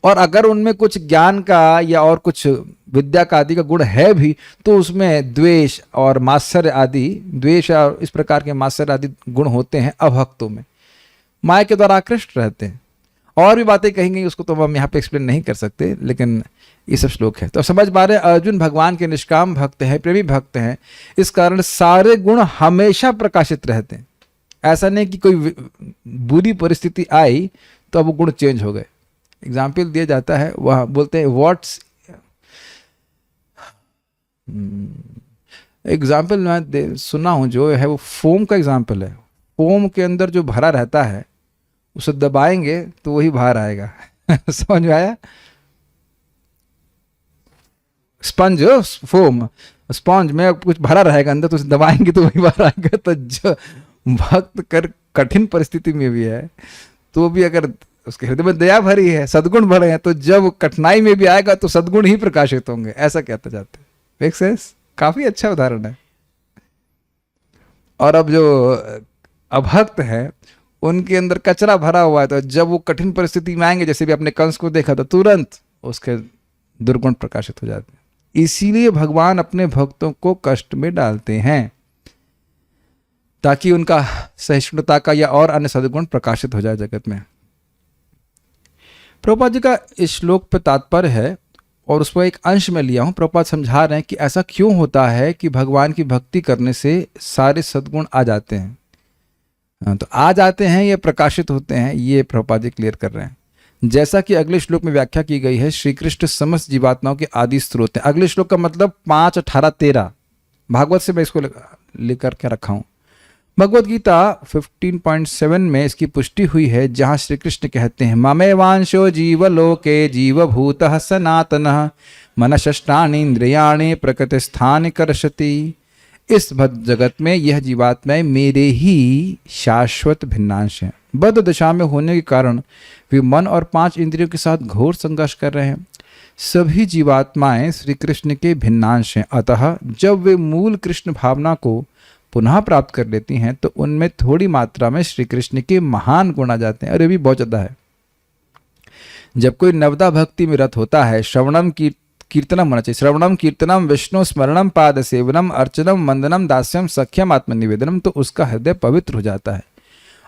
और अगर उनमें कुछ ज्ञान का या और कुछ विद्या का आदि का गुण है भी, तो उसमें द्वेष और मात्सर्य आदि, द्वेष और इस प्रकार के मात्सर्य आदि गुण होते हैं अभक्तों में, माया के द्वारा आकृष्ट रहते हैं। और भी बातें कहेंगे, उसको तो हम यहाँ पे एक्सप्लेन नहीं कर सकते, लेकिन ये सब श्लोक है। तो समझ पा रहे, अर्जुन भगवान के निष्काम भक्त हैं, प्रेमी भक्त हैं, इस कारण सारे गुण हमेशा प्रकाशित रहते हैं। ऐसा नहीं कि कोई बुरी परिस्थिति आई तो अब वो गुण चेंज हो गए। एग्जाम्पल दिया जाता है, वह बोलते हैं व्हाट्स एग्जाम्पल मैं सुना हूं जो है वो फोम का एग्जाम्पल है। फोम के अंदर जो भरा रहता है उसे दबाएंगे तो वही बाहर आएगा। समझ में आया? स्पंज, फोम स्पंज में कुछ भरा रहेगा अंदर, तो उसे दबाएंगे तो वही बाहर आएगा। तो जो भक्त कर कठिन परिस्थिति में भी है तो भी अगर उसके हृदय में दया भरी है, सद्गुण भरे हैं, तो जब कठिनाई में भी आएगा तो सद्गुण ही प्रकाशित होंगे, ऐसा कहते जाते हैं। Make sense? काफी अच्छा उदाहरण है। और अब जो अभक्त है उनके अंदर कचरा भरा हुआ है, तो जब वो कठिन परिस्थिति में आएंगे, जैसे भी अपने कंस को देखा, तो तुरंत उसके दुर्गुण प्रकाशित हो जाते हैं। इसीलिए भगवान अपने भक्तों को कष्ट में डालते हैं, ताकि उनका सहिष्णुता का या और अन्य सद्गुण प्रकाशित हो जाए जगत में। प्रभुपाद जी का इस श्लोक पर तात्पर्य है, और उसको एक अंश में लिया हूं। प्रभुपाद समझा रहे हैं कि ऐसा क्यों होता है कि भगवान की भक्ति करने से सारे सद्गुण आ जाते हैं। तो आ जाते हैं, ये प्रकाशित होते हैं, ये प्रभुपाद जी क्लियर कर रहे हैं। जैसा कि अगले श्लोक में व्याख्या की गई है, श्री कृष्ण समस्त जीवात्माओं के आदि स्रोत हैं। अगले श्लोक का मतलब 5, 18, 13 भागवत से मैं इसको लिख करके रखा हूं। भगवद गीता 15.7 में इसकी पुष्टि हुई है, जहां श्री कृष्ण कहते हैं, ममे वांशो जीवलोके जीवभूतः सनातनः मनश्ष्टानि इंद्रियाणि प्रकृति स्थान कर्षति। इस जगत में यह जीवात्माएं मेरे ही शाश्वत भिन्नांश हैं। बद्ध दशा में होने के कारण वे मन और 5 इंद्रियों के साथ घोर संघर्ष कर रहे हैं। सभी जीवात्माएं श्री कृष्ण के भिन्नांश हैं। अतः जब वे मूल कृष्ण भावना को पुनः प्राप्त कर लेती हैं, तो उनमें थोड़ी मात्रा में श्री कृष्ण के महान गुण आ जाते हैं। और ये भी बहुत ज़्यादा है। जब कोई नवदा भक्ति में रत होता है, श्रवणम कीर्तनम होना चाहिए, श्रवणम कीर्तनम विष्णु स्मरणम पाद सेवनम अर्चनम वंदनम दास्यम सख्यम आत्मनिवेदनम, तो उसका हृदय पवित्र हो जाता है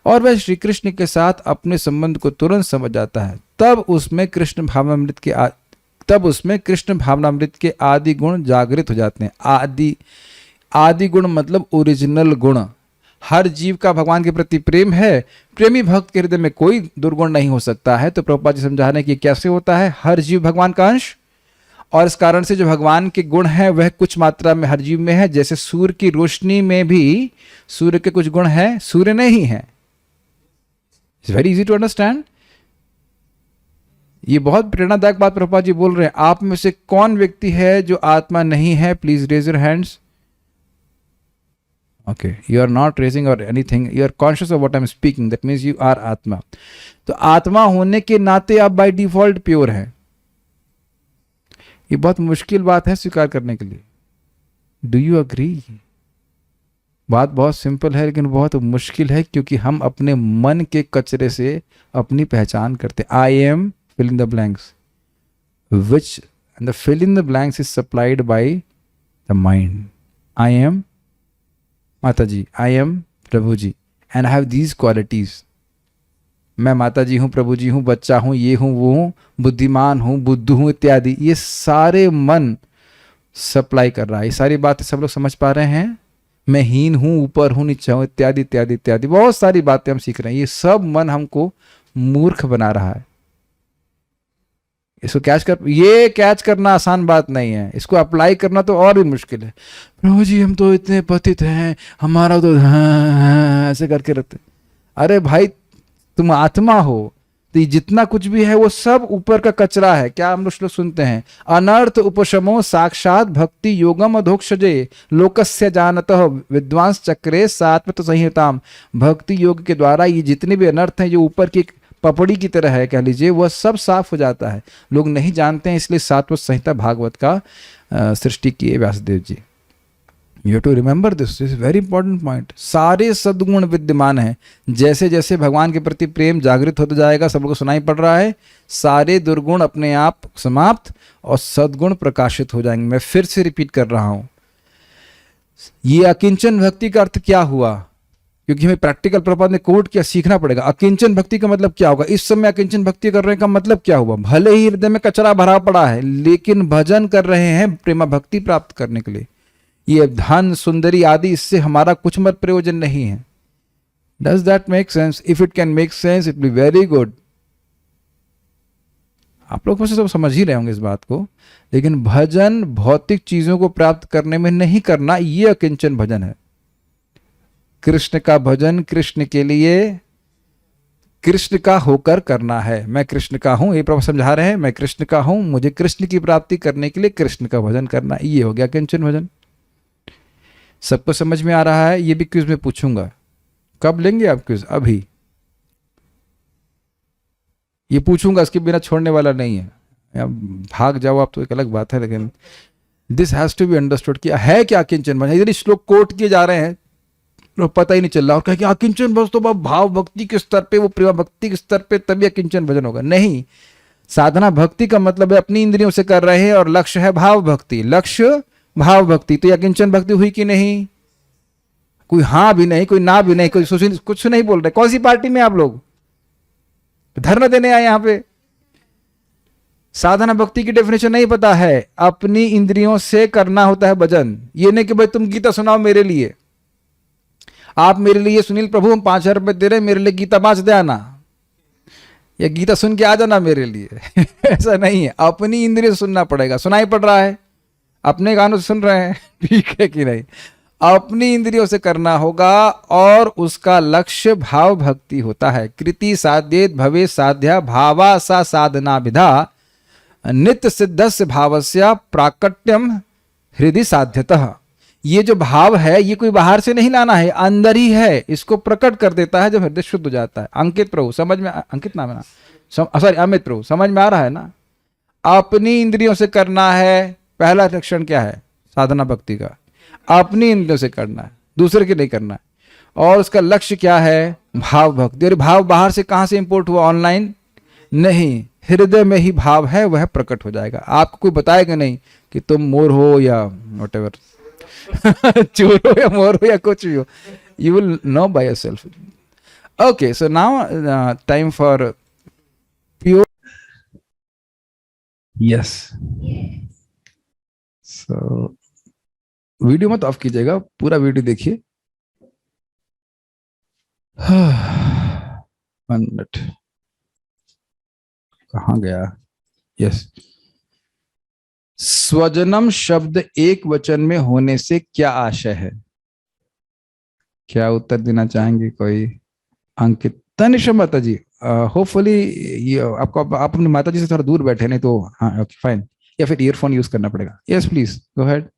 और वह श्री कृष्ण के साथ अपने संबंध को तुरंत समझ जाता है। तब उसमें कृष्ण भावनामृत के आदि गुण जागृत हो जाते हैं। आदि गुण मतलब ओरिजिनल गुण। हर जीव का भगवान के प्रति प्रेम है, प्रेमी भक्त के हृदय में कोई दुर्गुण नहीं हो सकता है। तो प्रभुपाद जी समझा रहे हैं कि कैसे होता है। हर जीव भगवान का अंश, और इस कारण से जो भगवान के गुण हैं वह कुछ मात्रा में हर जीव में है। जैसे सूर्य की रोशनी में भी सूर्य के कुछ गुण हैं, सूर्य नहीं है। It's very easy to understand. ये बहुत प्रेरणादायक बात प्रभुपाद जी बोल रहे हैं। आप में से कौन व्यक्ति है जो आत्मा नहीं है? Please raise your hands. Okay, you are not raising or anything. You are conscious of what I am speaking. That means you are आत्मा। तो आत्मा होने के नाते आप by default प्योर हैं। ये बहुत मुश्किल बात है स्वीकार करने के लिए। Do you agree? बात बहुत सिंपल है लेकिन बहुत मुश्किल है, क्योंकि हम अपने मन के कचरे से अपनी पहचान करते हैं। I am fill in the blanks, which and the fill in the blanks is supplied by the mind. I am mata ji, I am Prabhu ji, and I have these qualities. मैं माता जी हूँ, प्रभु जी हूँ, बच्चा हूँ, ये हूँ, वो हूँ, बुद्धिमान हूँ, बुद्धू हूँ इत्यादि। ये सारे मन सप्लाई कर रहा है। ये सारी बातें सब लोग समझ पा रहे हैं? मैं हीन हूँ, ऊपर हूँ, नीचे हूँ, इत्यादि इत्यादि इत्यादि बहुत सारी बातें हम सीख रहे हैं। ये सब मन हमको मूर्ख बना रहा है। इसको कैच करना आसान बात नहीं है, इसको अप्लाई करना तो और भी मुश्किल है। प्रभु जी हम तो इतने पतित हैं, हमारा तो हाँ ऐसे करके रखते। अरे भाई तुम आत्मा हो, तो जितना कुछ भी है वो सब ऊपर का कचरा है। क्या हम लोग सुनते हैं? अनर्थ उपशमो साक्षात भक्ति योगम अधोक्षजे लोकस्य जानतः विद्वांस चक्रे सात्वत संहिताम। भक्ति योग के द्वारा ये जितने भी अनर्थ हैं जो ऊपर की पपड़ी की तरह है कह लीजिए, वह सब साफ हो जाता है। लोग नहीं जानते हैं, इसलिए सात्वत संहिता भागवत का सृष्टि किए Vyasadeva ji. You have to remember this is very important point. सारे सद्गुण विद्यमान हैं। जैसे जैसे भगवान के प्रति प्रेम जागृत होता जाएगा, सब लोग को सुनाई पड़ रहा है, सारे दुर्गुण अपने आप समाप्त और सद्गुण प्रकाशित हो जाएंगे। मैं फिर से रिपीट कर रहा हूं, ये अकिंचन भक्ति का अर्थ क्या हुआ? क्योंकि हमें प्रैक्टिकल प्रपात ने कोट किया, सीखना पड़ेगा। अकिंचन भक्ति का मतलब क्या होगा? इस समय अकिंचन भक्ति करने का मतलब क्या हुआ? भले ही हृदय में कचरा भरा पड़ा है, लेकिन भजन कर रहे हैं प्रेमा भक्ति प्राप्त करने के लिए। ये धन सुंदरी आदि, इससे हमारा कुछ मत प्रयोजन नहीं है। Does that make sense? If it can make sense, it be very good. आप लोग सब समझ ही रहे होंगे इस बात को। लेकिन भजन भौतिक चीजों को प्राप्त करने में नहीं करना, ये अकिंचन भजन है। कृष्ण का भजन कृष्ण के लिए, कृष्ण का होकर करना है। मैं कृष्ण का हूं, ये प्रभु समझा रहे हैं, मैं कृष्ण का हूं, मुझे कृष्ण की प्राप्ति करने के लिए कृष्ण का भजन करना, ये हो गया किंचन भजन। सबको समझ में आ रहा है? ये भी क्विज में पूछूंगा। कब लेंगे आप क्विज? अभी। ये पूछूंगा, इसके बिना छोड़ने वाला नहीं है। या भाग जाओ आप तो एक अलग बात है, लेकिन this has to be understood कि है क्या किंचन वचन। इधर श्लोक कोट किए जा रहे हैं तो पता ही नहीं चल रहा, और कहे कि किंचन बस तो भाव भक्ति के स्तर पे, वो प्रेम भक्ति के स्तर पे तभी किंचन भजन होगा। नहीं, साधना भक्ति का मतलब है अपनी इंद्रियों से कर रहे हैं और लक्ष्य है भाव भक्ति, लक्ष्य भाव भक्ति। तो यह किंचन भक्ति हुई कि नहीं? कोई हाँ भी नहीं, कोई ना भी नहीं, कोई कुछ नहीं बोल रहे। कौन सी पार्टी में आप लोग? धरना देने आए यहां पे? साधना भक्ति की डेफिनेशन नहीं पता है। अपनी इंद्रियों से करना होता है भजन। ये नहीं कि भाई तुम गीता सुनाओ मेरे लिए, आप मेरे लिए सुनील प्रभु हम 5,000 रुपए दे रहे हैं, मेरे लिए गीता बांच दे आना, या गीता सुन के आ जाना मेरे लिए। ऐसा नहीं है, अपनी इंद्रियों से सुनना पड़ेगा। सुनाई पड़ रहा है, अपने गानों से सुन रहे हैं, ठीक है कि नहीं? अपनी इंद्रियों से करना होगा और उसका लक्ष्य भाव भक्ति होता है। कृति साध्येत भवे साध्या भावा सा साधना विधा नित्य सिद्धस्य भावस्य प्राकट्यम हृदय साध्यतः। ये जो भाव है ये कोई बाहर से नहीं लाना है, अंदर ही है, इसको प्रकट कर देता है जब हृदय शुद्ध हो जाता है। अंकित प्रभु समझ में, अंकित नाम है ना, सॉरी अमित प्रभु समझ में आ रहा है ना? अपनी इंद्रियों से करना है, पहला लक्षण क्या है साधना भक्ति का? अपनी इंद्रियों से करना है, दूसरे के नहीं करना है। और उसका लक्ष्य क्या है? भाव भक्ति। और भाव बाहर से कहां से इंपोर्ट हुआ? ऑनलाइन नहीं, हृदय में ही भाव है, वह प्रकट हो जाएगा। आपको कोई बताएगा नहीं कि तुम मोर हो या व्हाटएवर चोर हो या मोर हो या कुछ भी हो। You will know by yourself. Okay, so now time for pure. Yes, so video मत ऑफ कीजिएगा, पूरा वीडियो देखिए। 1 मिनट, कहाँ गया? यस, स्वजनम शब्द एक वचन में होने से क्या आशय है? क्या उत्तर देना चाहेंगे कोई? अंकित, तनिषा माता जी, होपफुली ये आपको, आप अपनी माता जी से थोड़ा दूर बैठे, नहीं तो हाँ ओके फाइन, या फिर ईयरफोन यूज करना पड़ेगा। Yes please go ahead.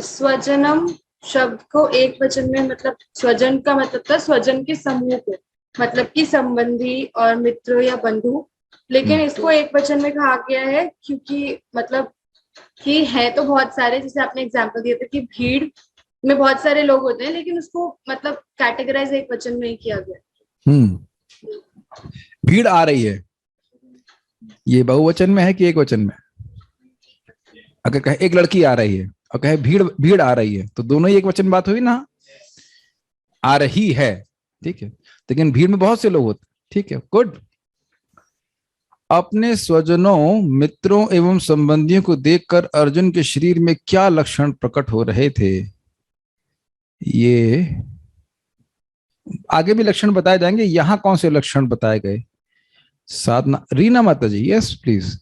स्वजनम शब्द को एक वचन में, मतलब स्वजन का मतलब था स्वजन के समूह को, मतलब कि संबंधी और मित्र या बंधु, लेकिन इसको एक वचन में कहा गया है क्योंकि मतलब कि है तो बहुत सारे, जैसे आपने एग्जांपल दिया था कि भीड़ में बहुत सारे लोग होते हैं, लेकिन उसको मतलब कैटेगराइज एक वचन में ही किया गया। भीड़ आ रही है, ये बहुवचन में है कि एक वचन में? अगर कहे एक लड़की आ रही है और कहे भीड़ आ रही है, तो दोनों ही एक वचन बात हुई ना। आ रही है, ठीक है, लेकिन भीड़ में बहुत से लोग होते, ठीक है, गुड। अपने स्वजनों, मित्रों एवं संबंधियों को देखकर अर्जुन के शरीर में क्या लक्षण प्रकट हो रहे थे? ये आगे भी लक्षण बताए जाएंगे, यहां कौन से लक्षण बताए गए? साधना, रीना माता जी, यस प्लीज,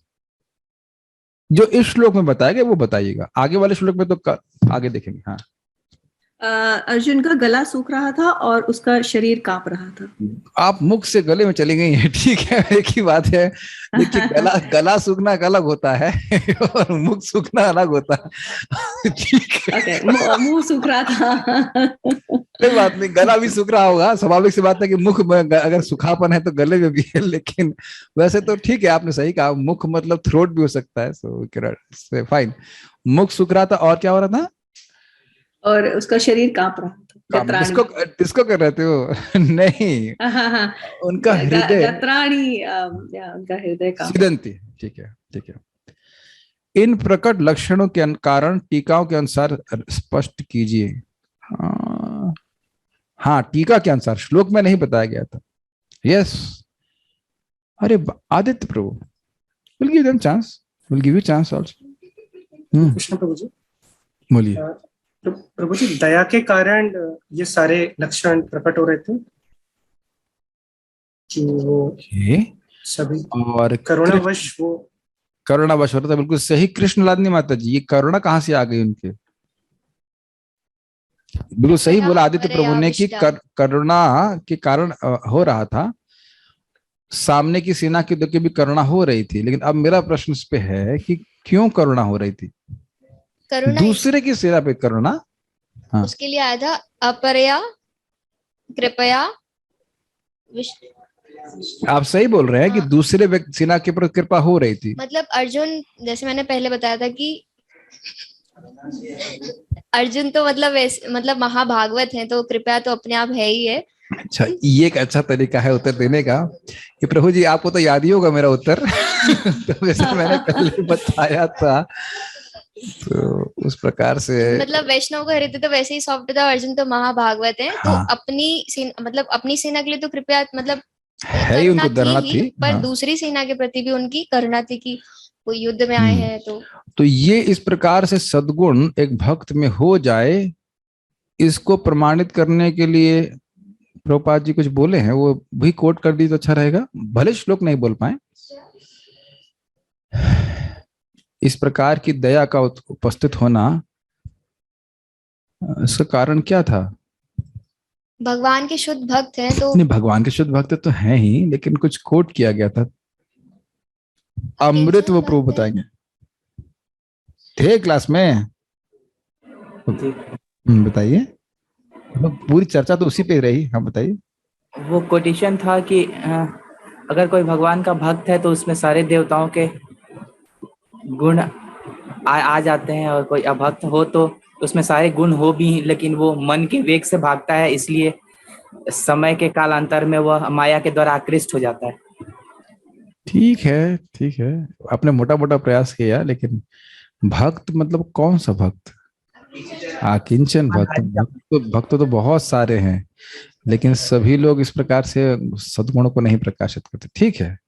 जो इस श्लोक में बताया गया वो बताइएगा, आगे वाले श्लोक में तो आगे देखेंगे। हाँ, अर्जुन का गला सूख रहा था और उसका शरीर कांप रहा था। आप मुख से गले में चली गई हैं, ठीक है, एक ही बात है। देखिए, गला सूखना अलग होता है और मुख सूखना अलग होता है, ठीक है। okay, मुंह सूख रहा था। कोई बात नहीं, गला भी सूख रहा होगा, स्वाभाविक सी बात है कि मुख में अगर सूखापन है तो गले में भी है, लेकिन वैसे तो ठीक है, आपने सही कहा, मुख मतलब थ्रोट भी हो सकता है, सो फाइन। मुख सूख रहा था और क्या हो रहा था? और उसका शरीर कांप रहा था। किसको कर रहे थे वो? नहीं, उनका हृदय, उनका हृदय कांप। सिदंती, ठीक है, ठीक है। इन प्रकट लक्षणों के कारण टीकाओं के अनुसार स्पष्ट कीजिए। हाँ, टीका के अनुसार, श्लोक में नहीं बताया गया था। यस, अरे Aditya Prabhu, will give them chance, will give you chance also. Krishna Prabhu ji, बोलिए। प्रभु जी, दया के कारण ये सारे लक्षण प्रकट हो रहे थे कि वो सभी, और करुणावश हो रहा था। बिल्कुल सही कृष्ण लादनी माता जी, ये करुणा कहाँ से आ गई उनके? बिल्कुल सही बोला आदित्य प्रभु ने कि करुणा के कारण हो रहा था। सामने की सेना की तो भी करुणा हो रही थी, लेकिन अब मेरा प्रश्न इस पे है कि क्यों करुणा हो रही थी? दूसरे की सेना पे करुणा। हाँ, उसके लिए आया था अपरया कृपया आप सही बोल रहे हैं कि हाँ। दूसरे व्यक्ति सेना के ऊपर कृपा हो रही थी। मतलब अर्जुन, जैसे मैंने पहले बताया था कि अर्जुन तो मतलब वैसे मतलब महाभागवत है, तो कृपया तो अपने आप है ही है। अच्छा, ये एक अच्छा तरीका है उत्तर देने का कि प्रभु जी आपको तो याद ही होगा मेरा उत्तर। तो जैसे मैंने पहले बताया था, तो उस प्रकार से मतलब वैष्णव का हृदय तो वैसे ही सॉफ्ट था, अर्जुन तो महाभागवत है, तो हाँ। मतलब अपनी सेना के लिए तो कृपया मतलब है ही, उनको करुणा दरना थी थी। ही, पर हाँ। दूसरी सेना के प्रति भी उनकी करुणा थी कि वो युद्ध में आए हैं। तो ये इस प्रकार से सद्गुण एक भक्त में हो जाए, इसको प्रमाणित करने के लिए प्रभुपाद जी कुछ बोले हैं, वो भी कोट कर दी तो अच्छा रहेगा, भले श्लोक नहीं बोल पाए। इस प्रकार की दया का उपस्थित होना, इसका कारण क्या था? भगवान के शुद्ध भक्त हैं तो नहीं, भगवान के शुद्ध भक्त तो हैं ही, लेकिन कुछ कोट किया गया था। अमृत वो प्रभु बताएंगे, थे क्लास में। बताइए, पूरी चर्चा तो उसी पे रही। हाँ बताइए। वो कोटेशन था कि अगर कोई भगवान का भक्त है तो उसमें सारे देवताओं के गुण आ जाते हैं, और कोई अभक्त हो तो उसमें सारे गुण हो भी, लेकिन वो मन के वेग से भागता है, इसलिए समय के कालांतर में वह माया के द्वारा आकृष्ट हो जाता है। ठीक है, ठीक है, आपने मोटा मोटा प्रयास किया, लेकिन भक्त मतलब कौन सा भक्त? आकिंचन भक्त। भक्त तो बहुत सारे हैं, लेकिन सभी लोग इस प्रकार से सद्गुणों को नहीं प्रकाशित करते। ठीक है,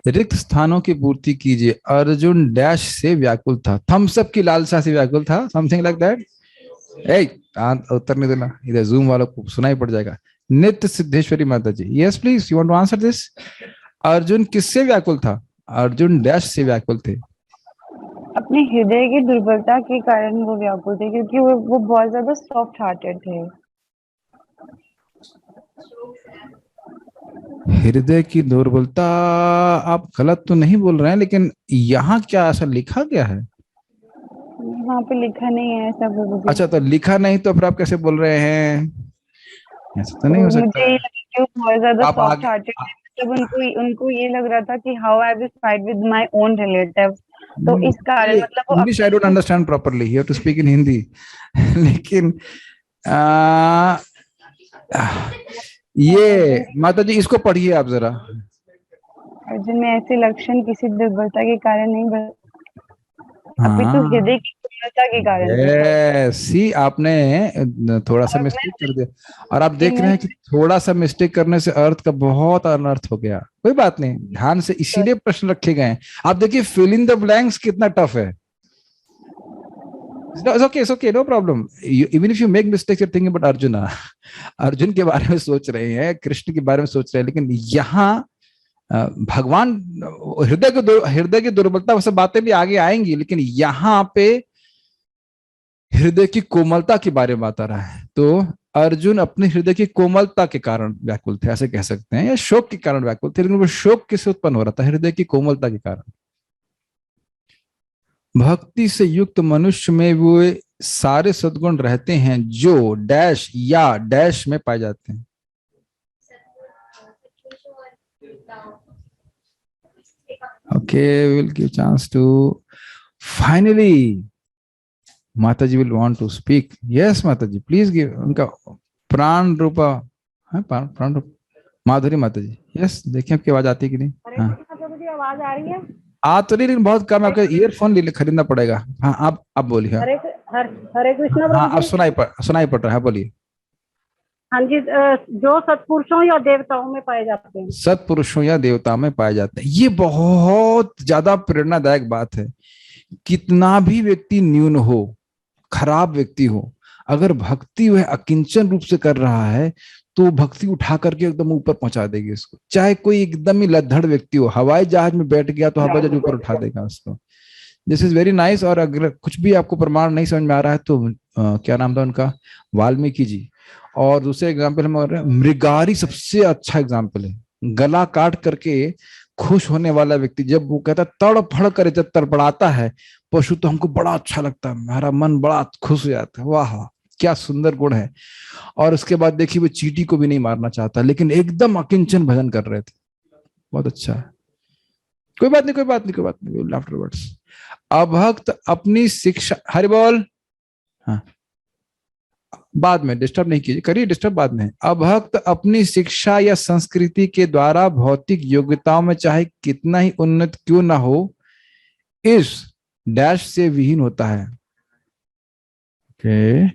रिक्त स्थानों की पूर्ति कीजिए। अर्जुन डैश से व्याकुल था, थम्स अप की लालसा से व्याकुल था, समथिंग लाइक दैट। उत्तर नहीं देना, इधर जूम वालों को सुनाई पड़ जाएगा। Nitya Siddheshwari Mata ji, yes please, you want to answer this. Arjun किससे व्याकुल था? अर्जुन डैश से व्याकुल थे। अपने हृदय की दुर्बलता के कारण वो व्याकुल थे, क्योंकि वो बहुत ज्यादा सॉफ्ट हार्टेड थे। हृदय की दुर्बलता, आप गलत तो नहीं बोल रहे हैं, लेकिन यहाँ क्या ऐसा लिखा गया है? वहाँ पे लिखा नहीं है ऐसा प्रभु जी। अच्छा, तो लिखा नहीं तो फिर आप कैसे बोल रहे हैं? ऐसा तो नहीं हो सकता। मुझे बहुत ज्यादा आप सॉफ्ट हार्टेड थे, मतलब उनको ये लग रहा था कि how I will fight with my own relative, तो इस कारण मतलब वो English I don't understand properly, you have to speak in Hindi. लेकिन ये माता जी इसको पढ़िए आप जरा। अर्जुन में ऐसे लक्षण किसी दुर्बलता के कारण नहीं, अपितु हृदय की कोमलता के कारण। सी, आपने थोड़ा सा मिस्टेक कर दिया, और आप देख रहे हैं कि थोड़ा सा मिस्टेक करने से अर्थ का बहुत अनर्थ हो गया। कोई बात नहीं, ध्यान से इसीलिए प्रश्न रखे गए हैं। आप देखिए फिल इन द ब्लैंक्स कितना टफ है। It's okay, no problem. Even if you make mistakes, you're thinking about Arjuna. Arjun के बारे में सोच रहे हैं, कृष्ण के बारे में सोच रहे हैं, लेकिन यहाँ भगवान हृदय की दुर्बलता से बातें भी आगे आएंगी, लेकिन यहाँ पे हृदय की कोमलता के बारे में बात आ रहा है। तो अर्जुन अपने हृदय की कोमलता के कारण व्याकुल थे, ऐसे कह सकते हैं, या शोक के कारण व्याकुल थे, लेकिन वो शोक किससे उत्पन्न हो रहा था? हृदय की कोमलता के कारण। भक्ति से युक्त मनुष्य में वो सारे सद्गुण रहते हैं जो डैश या डैश में पाए जाते हैं। Okay, we will give chance to finally Mataji will want to speak. Yes, Mataji, please give उनका प्राण रूपा है, प्राण रूप माधुरी माताजी। यस, देखिए आपकी आवाज आती है कि नहीं? हाँ, आवाज आ रही है? आ तो नहीं, लेकिन बहुत कम। आपका ईयरफोन खरीदना पड़ेगा। हाँ, आप बोलिए। हरे कृष्ण। हाँ, आप सुनाई पड़ रहा है, बोलिए। हाँ जी, जो सत्पुरुषों या देवताओं में पाए जाते हैं। सत्पुरुषों या देवताओं में पाए जाते हैं, ये बहुत ज्यादा प्रेरणादायक बात है। कितना भी व्यक्ति न्यून हो, खराब व्यक्ति हो, अगर भक्ति वह अकिंचन रूप से कर रहा है तो भक्ति उठा करके एकदम ऊपर पहुंचा देगी उसको। चाहे कोई एकदम ही लद्दड़ व्यक्ति हो, हवाई जहाज में बैठ गया तो हवाई जहाज ऊपर उठा देगा उसको। This is very nice. और अगर कुछ भी आपको प्रमाण नहीं समझ में आ रहा है तो क्या नाम था उनका, वाल्मीकि जी। और दूसरे एग्जाम्पल में मृगारी सबसे अच्छा एग्जाम्पल है। गला काट करके खुश होने वाला व्यक्ति, जब वो कहता तड़फड़ कर तड़पड़ाता है पशु, तो हमको बड़ा अच्छा लगता है, हमारा मन बड़ा खुश हो जाता है। वाह, क्या सुंदर गुण है। और उसके बाद देखिए वो चींटी को भी नहीं मारना चाहता, लेकिन एकदम अकिंचन भजन कर रहे थे। बहुत अच्छा है। कोई बात नहीं, कोई बात नहीं, कोई बात नहीं, आफ्टरवर्ड्स। अभक्त अपनी शिक्षा, हरि बोल, हाँ बाद में डिस्टर्ब नहीं कीजिए, करिए डिस्टर्ब बाद में। अभक्त अपनी शिक्षा या संस्कृति के द्वारा भौतिक योग्यताओं में चाहे कितना ही उन्नत क्यों ना हो, इस डैश से विहीन होता है। Okay,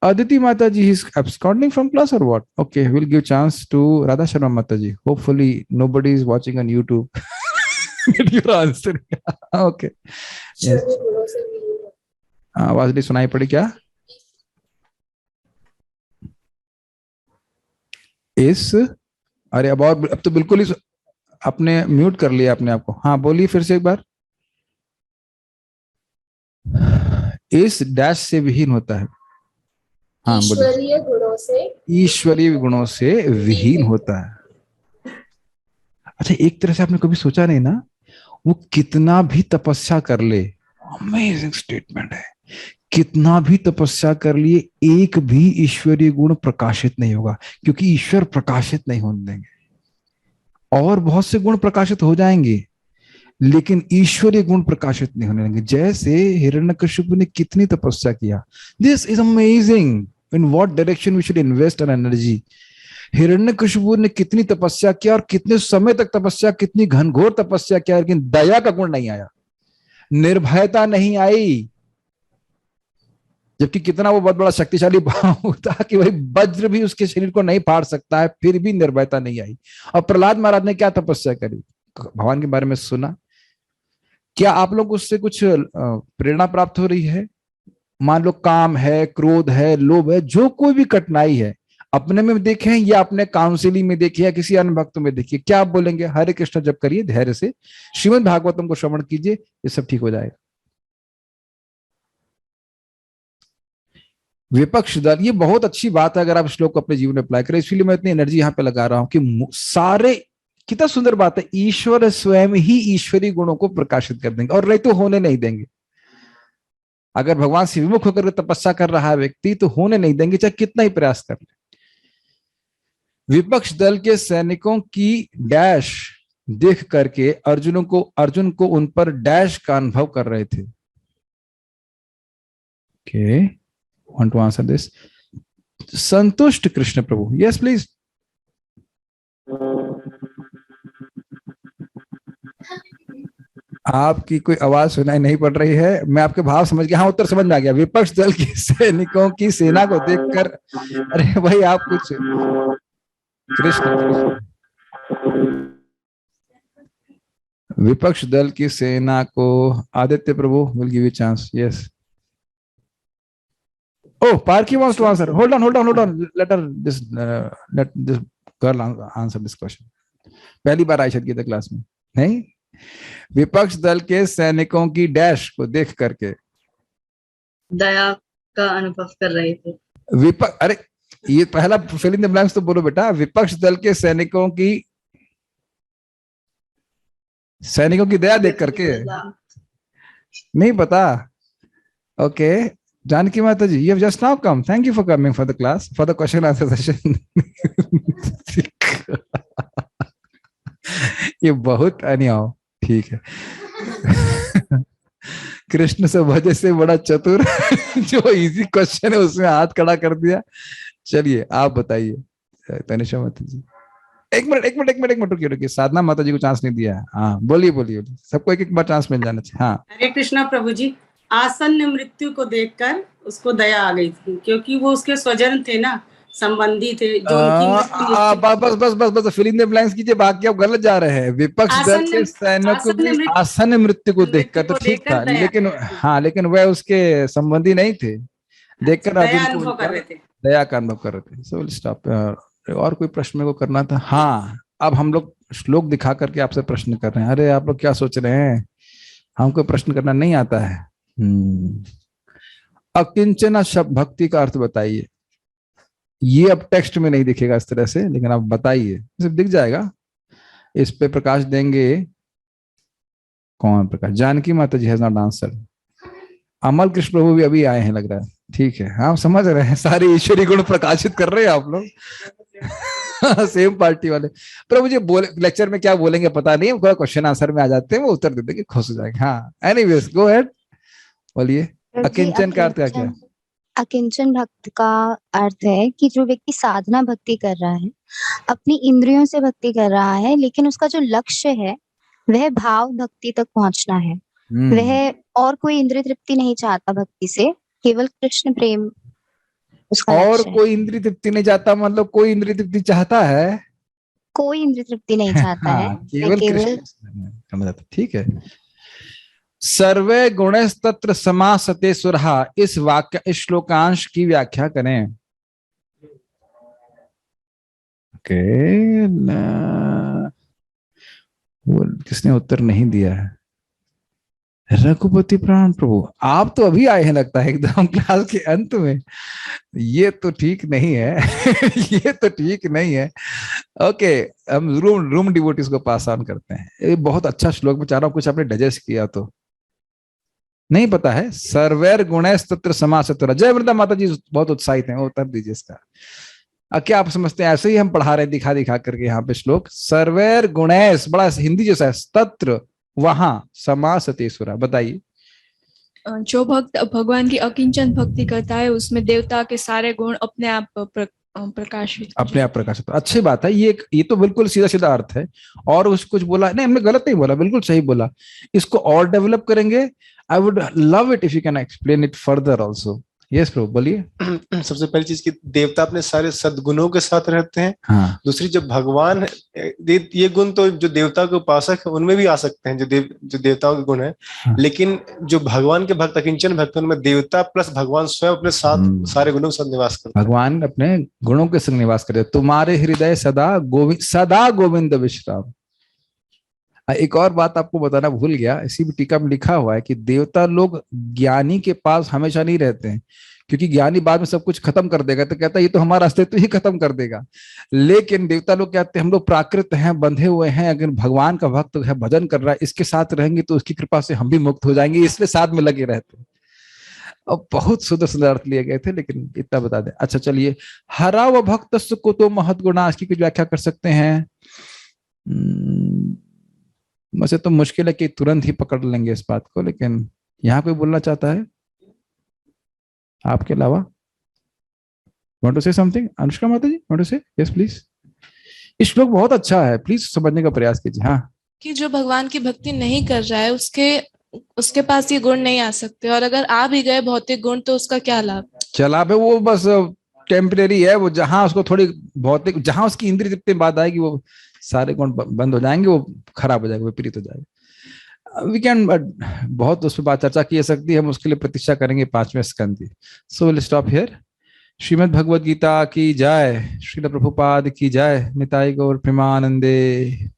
Aditi Mataji is absconding from class or what? Okay, we'll give chance to Radha Sharma Mataji. Hopefully nobody is watching on YouTube. Your answer. Okay. Yes. आवाज नहीं सुनाई पड़ी क्या? इस, अरे अब तो बिल्कुल ही आपने म्यूट कर लिया अपने आप को। हाँ बोलिए फिर से एक बार। इस डैश से विहीन होता है। हाँ, ईश्वरीय गुणों से विहीन होता है। अच्छा, एक तरह से आपने कभी सोचा नहीं ना, वो कितना भी तपस्या कर ले, अमेजिंग स्टेटमेंट है, कितना भी तपस्या कर लिए एक भी ईश्वरीय गुण प्रकाशित नहीं होगा, क्योंकि ईश्वर प्रकाशित नहीं होने देंगे। और बहुत से गुण प्रकाशित हो जाएंगे लेकिन ईश्वरीय गुण प्रकाशित नहीं होने देंगे। जैसे हिरण्यकशिपु ने कितनी तपस्या किया, this is amazing in what direction we should invest our energy. Hiranyakashipu ने कितनी तपस्या किया और कितने समय तक तपस्या, कितनी घनघोर तपस्या किया, लेकिन दया का गुण नहीं आया, निर्भयता नहीं आई। जबकि कितना वो बहुत बड़ा शक्तिशाली भाव था कि भाई वज्र भी उसके शरीर को नहीं फाड़ सकता है, फिर भी निर्भयता नहीं आई। और प्रहलाद महाराज ने क्या तपस्या करी, भगवान के बारे में सुना। क्या आप लोग उससे कुछ प्रेरणा प्राप्त हो रही है? मान लो काम है, क्रोध है, लोभ है, जो कोई भी कठिनाई है, अपने में देखें या अपने काउंसिलिंग में देखिए या किसी अन्य भक्त में देखिए, क्या आप बोलेंगे? हरे कृष्ण जप करिए धैर्य से, श्रीमद् भागवतम को श्रवण कीजिए, ये सब ठीक हो जाएगा। विपक्ष दल, ये बहुत अच्छी बात है अगर आप श्लोक को अपने जीवन में अप्लाई करें, इसलिए मैं इतनी एनर्जी यहाँ पे लगा रहा हूं कि सारे, कितना सुंदर बात है, ईश्वर स्वयं ही ईश्वरी गुणों को प्रकाशित कर देंगे और नहीं तो होने नहीं देंगे। अगर भगवान से विमुख होकर तपस्या कर रहा है व्यक्ति तो होने नहीं देंगे, चाहे कितना ही प्रयास कर ले। विपक्ष दल के सैनिकों की डैश देख करके अर्जुन को उन पर डैश का अनुभव कर रहे थे। Okay, want to answer this? संतुष्ट कृष्ण प्रभु, यस प्लीज। आपकी कोई आवाज सुनाई नहीं पड़ रही है, मैं आपके भाव समझ गया। हाँ, उत्तर समझ में आ गया। विपक्ष दल के सैनिकों की सेना को देखकर, अरे भाई आप कुछ कृष्ण, विपक्ष दल की सेना को, Aditya Prabhu will give you chance, yes. Oh, Parki wants to answer. Hold on. Let this girl answer this question. पहली बार आई शायद क्लास में, नहीं? विपक्ष दल के सैनिकों की डैश को देख करके दया का अनुभव कर रहे थे। अरे ये पहला फिल इन द ब्लैंक्स तो बोलो बेटा। विपक्ष दल के सैनिकों की दया देख करके, नहीं पता? Okay, Janaki Mataji, you have just now come. Thank you for coming for the class, for the question answer session. ये बहुत अन्याय, ठीक है। कृष्ण से वजह से बड़ा चतुर, जो इजी क्वेश्चन है उसमें हाथ खड़ा कर दिया। चलिए आप बताइए तनिषा माता जी। एक मिनट रुकिए, साधना माता जी को चांस नहीं दिया है। हाँ बोलिए, सबको एक बार चांस मिल जाना चाहिए। हाँ, हरे कृष्णा प्रभु जी, आसन्न मृत्यु को देखकर उसको दया आ गई थी, क्योंकि वो उसके स्वजन थे ना, संबंधी थे जो बस फिल इन द ब्लैंक्स कीजिए, बाकी आप गलत जा रहे हैं। विपक्ष दल के सैनिकों की आसन्न मृत्यु को देखकर तो ठीक था, लेकिन वह उसके संबंधी नहीं थे, देखकर दया का अनुभव कर रहे थे। So stop. और कोई प्रश्न को करना था? हाँ, अब हम लोग श्लोक दिखा करके आपसे प्रश्न कर रहे हैं। अरे आप लोग क्या सोच रहे हैं, हमको प्रश्न करना नहीं आता है? अकिंचन शब्द भक्ति का अर्थ बताइए। ये अब टेक्स्ट में नहीं दिखेगा इस तरह से, लेकिन आप बताइए, सिर्फ दिख जाएगा। इस पे प्रकाश देंगे कौन? प्रकाश। जानकी माता जी हैज नॉट आंसर। अमल कृष्ण प्रभु भी अभी आए हैं लग रहा है। ठीक है, हम समझ रहे हैं, सारे ईश्वरी गुण प्रकाशित कर रहे हैं आप लोग। सेम पार्टी वाले। पर मुझे लेक्चर में क्या बोलेंगे पता नहीं, थोड़ा क्वेश्चन आंसर में आ जाते हैं, वो उत्तर दे देंगे, खुश हो जाएंगे। हाँ, एनीवेज गो अहेड, बोलिए। अकिंचन का अर्थ क्या क्या? अकिंचन भक्त का अर्थ है कि जो व्यक्ति साधना भक्ति कर रहा है, अपनी इंद्रियों से भक्ति कर रहा है, लेकिन उसका जो लक्ष्य है वह भाव भक्ति तक पहुंचना है। वह और कोई इंद्रिय तृप्ति नहीं चाहता भक्ति से, केवल कृष्ण प्रेम उसका और लक्ष्य है। कोई इंद्रिय तृप्ति नहीं चाहता, मतलब कोई इंद्रिय तृप्ति चाहता है? कोई इंद्रिय तृप्ति नहीं चाहता है, हाँ, केवल केवल कृष्ण। ठीक है। सर्वे गुणस्तत्र समासते सुरहा, इस वाक्य, इस श्लोकांश की व्याख्या करें। ओके, वो किसने उत्तर नहीं दिया है? रघुपति प्राण प्रभु, आप तो अभी आए हैं लगता है एकदम क्लास के अंत में। ये तो ठीक नहीं है। ये तो ठीक नहीं है। ओके, हम रूम डिवोटीज को पास ऑन करते हैं। ये बहुत अच्छा श्लोक, बेचारा कुछ आपने डाइजेस्ट किया तो नहीं पता है। सर्वैर गुणैस्तत्र समासत्र। जय वृंदा माता जी बहुत उत्साहित हैं, वो उत्तर दीजिए इसका। क्या आप समझते हैं? ऐसे ही हम पढ़ा रहे हैं दिखा दिखा करके यहाँ पे श्लोक। सर्वैर गुणैस, बड़ा हिंदी जैसा है, तत्र वहां समासतेश्वरा। बताइए। जो भक्त भगवान की अकिंचन भक्ति करता है उसमें देवता के सारे गुण अपने आप प्रकाशित, अपने आप प्रकाशित। अच्छी बात है। ये तो बिल्कुल सीधा सीधा अर्थ है। और कुछ बोला नहीं, हमने गलत नहीं बोला, बिल्कुल सही बोला। इसको और डेवलप करेंगे। I would love it if you can explain it further also. Yes Prabhu, बोलिए। सबसे पहली चीज कि देवता अपने सारे सद्गुणों के साथ रहते हैं। हाँ। दूसरी, जब भगवान ये गुण तो जो देवता के उपासक है उनमें भी आ सकते हैं, जो देवताओं के गुण है। हाँ। लेकिन जो भगवान के भक्त, अकिंचन भक्त, उनमें देवता प्लस भगवान स्वयं अपने साथ सारे गुणों के साथ निवास करते हैं। भगवान अपने गुणों के संग निवास करते। तुम्हारे हृदय सदा गोविंद विश्राम। एक और बात आपको बताना भूल गया, इसी भी टीका में लिखा हुआ है कि देवता लोग ज्ञानी के पास हमेशा नहीं रहते हैं, क्योंकि ज्ञानी बाद में सब कुछ खत्म कर देगा, तो कहता है ये तो हमारा अस्तित्व ही खत्म कर देगा। लेकिन देवता लोग कहते हैं हम लोग प्राकृत हैं, बंधे हुए हैं, अगर भगवान का भक्त है, भजन कर रहा है, इसके साथ रहेंगे तो उसकी कृपा से हम भी मुक्त हो जाएंगे, इसलिए साथ में लगे रहते हैं। और बहुत सुंदर सुंदर अर्थ लिए गए थे, लेकिन इतना बता दें। अच्छा चलिए, हरा व भक्त को तो महत गुणा, इसकी कुछ व्याख्या कर सकते हैं? वैसे तो मुश्किल है कि तुरंत ही पकड़ लेंगे इस बात को, लेकिन यहाँ कोई बोलना चाहता है आपके अलावा? Want to say something? Anushka माता जी, want to say? Yes, please. इस श्लोक बहुत अच्छा है, प्लीज समझने का प्रयास कीजिए। हाँ, कि जो भगवान की भक्ति नहीं कर रहा है उसके पास ये गुण नहीं आ सकते, और अगर आ भी गए भौतिक गुण तो उसका क्या लाभ? चला पे वो बस टेम्परेरी है। वो जहां उसको थोड़ी भौतिक, जहां उसकी इंद्रिय तृप्ति बात आएगी, वो सारे गुण बंद हो जाएंगे, वो खराब हो जाएगा, विपरीत हो जाएगा। वी कैन, बहुत उस पर बात चर्चा की जा सकती है, हम उसके लिए प्रतीक्षा करेंगे 5वें स्कंद की। So will stop here. Shrimad Bhagavad Gita की जय, श्रील प्रभुपाद की जय, निताई गौर प्रेमानंदे।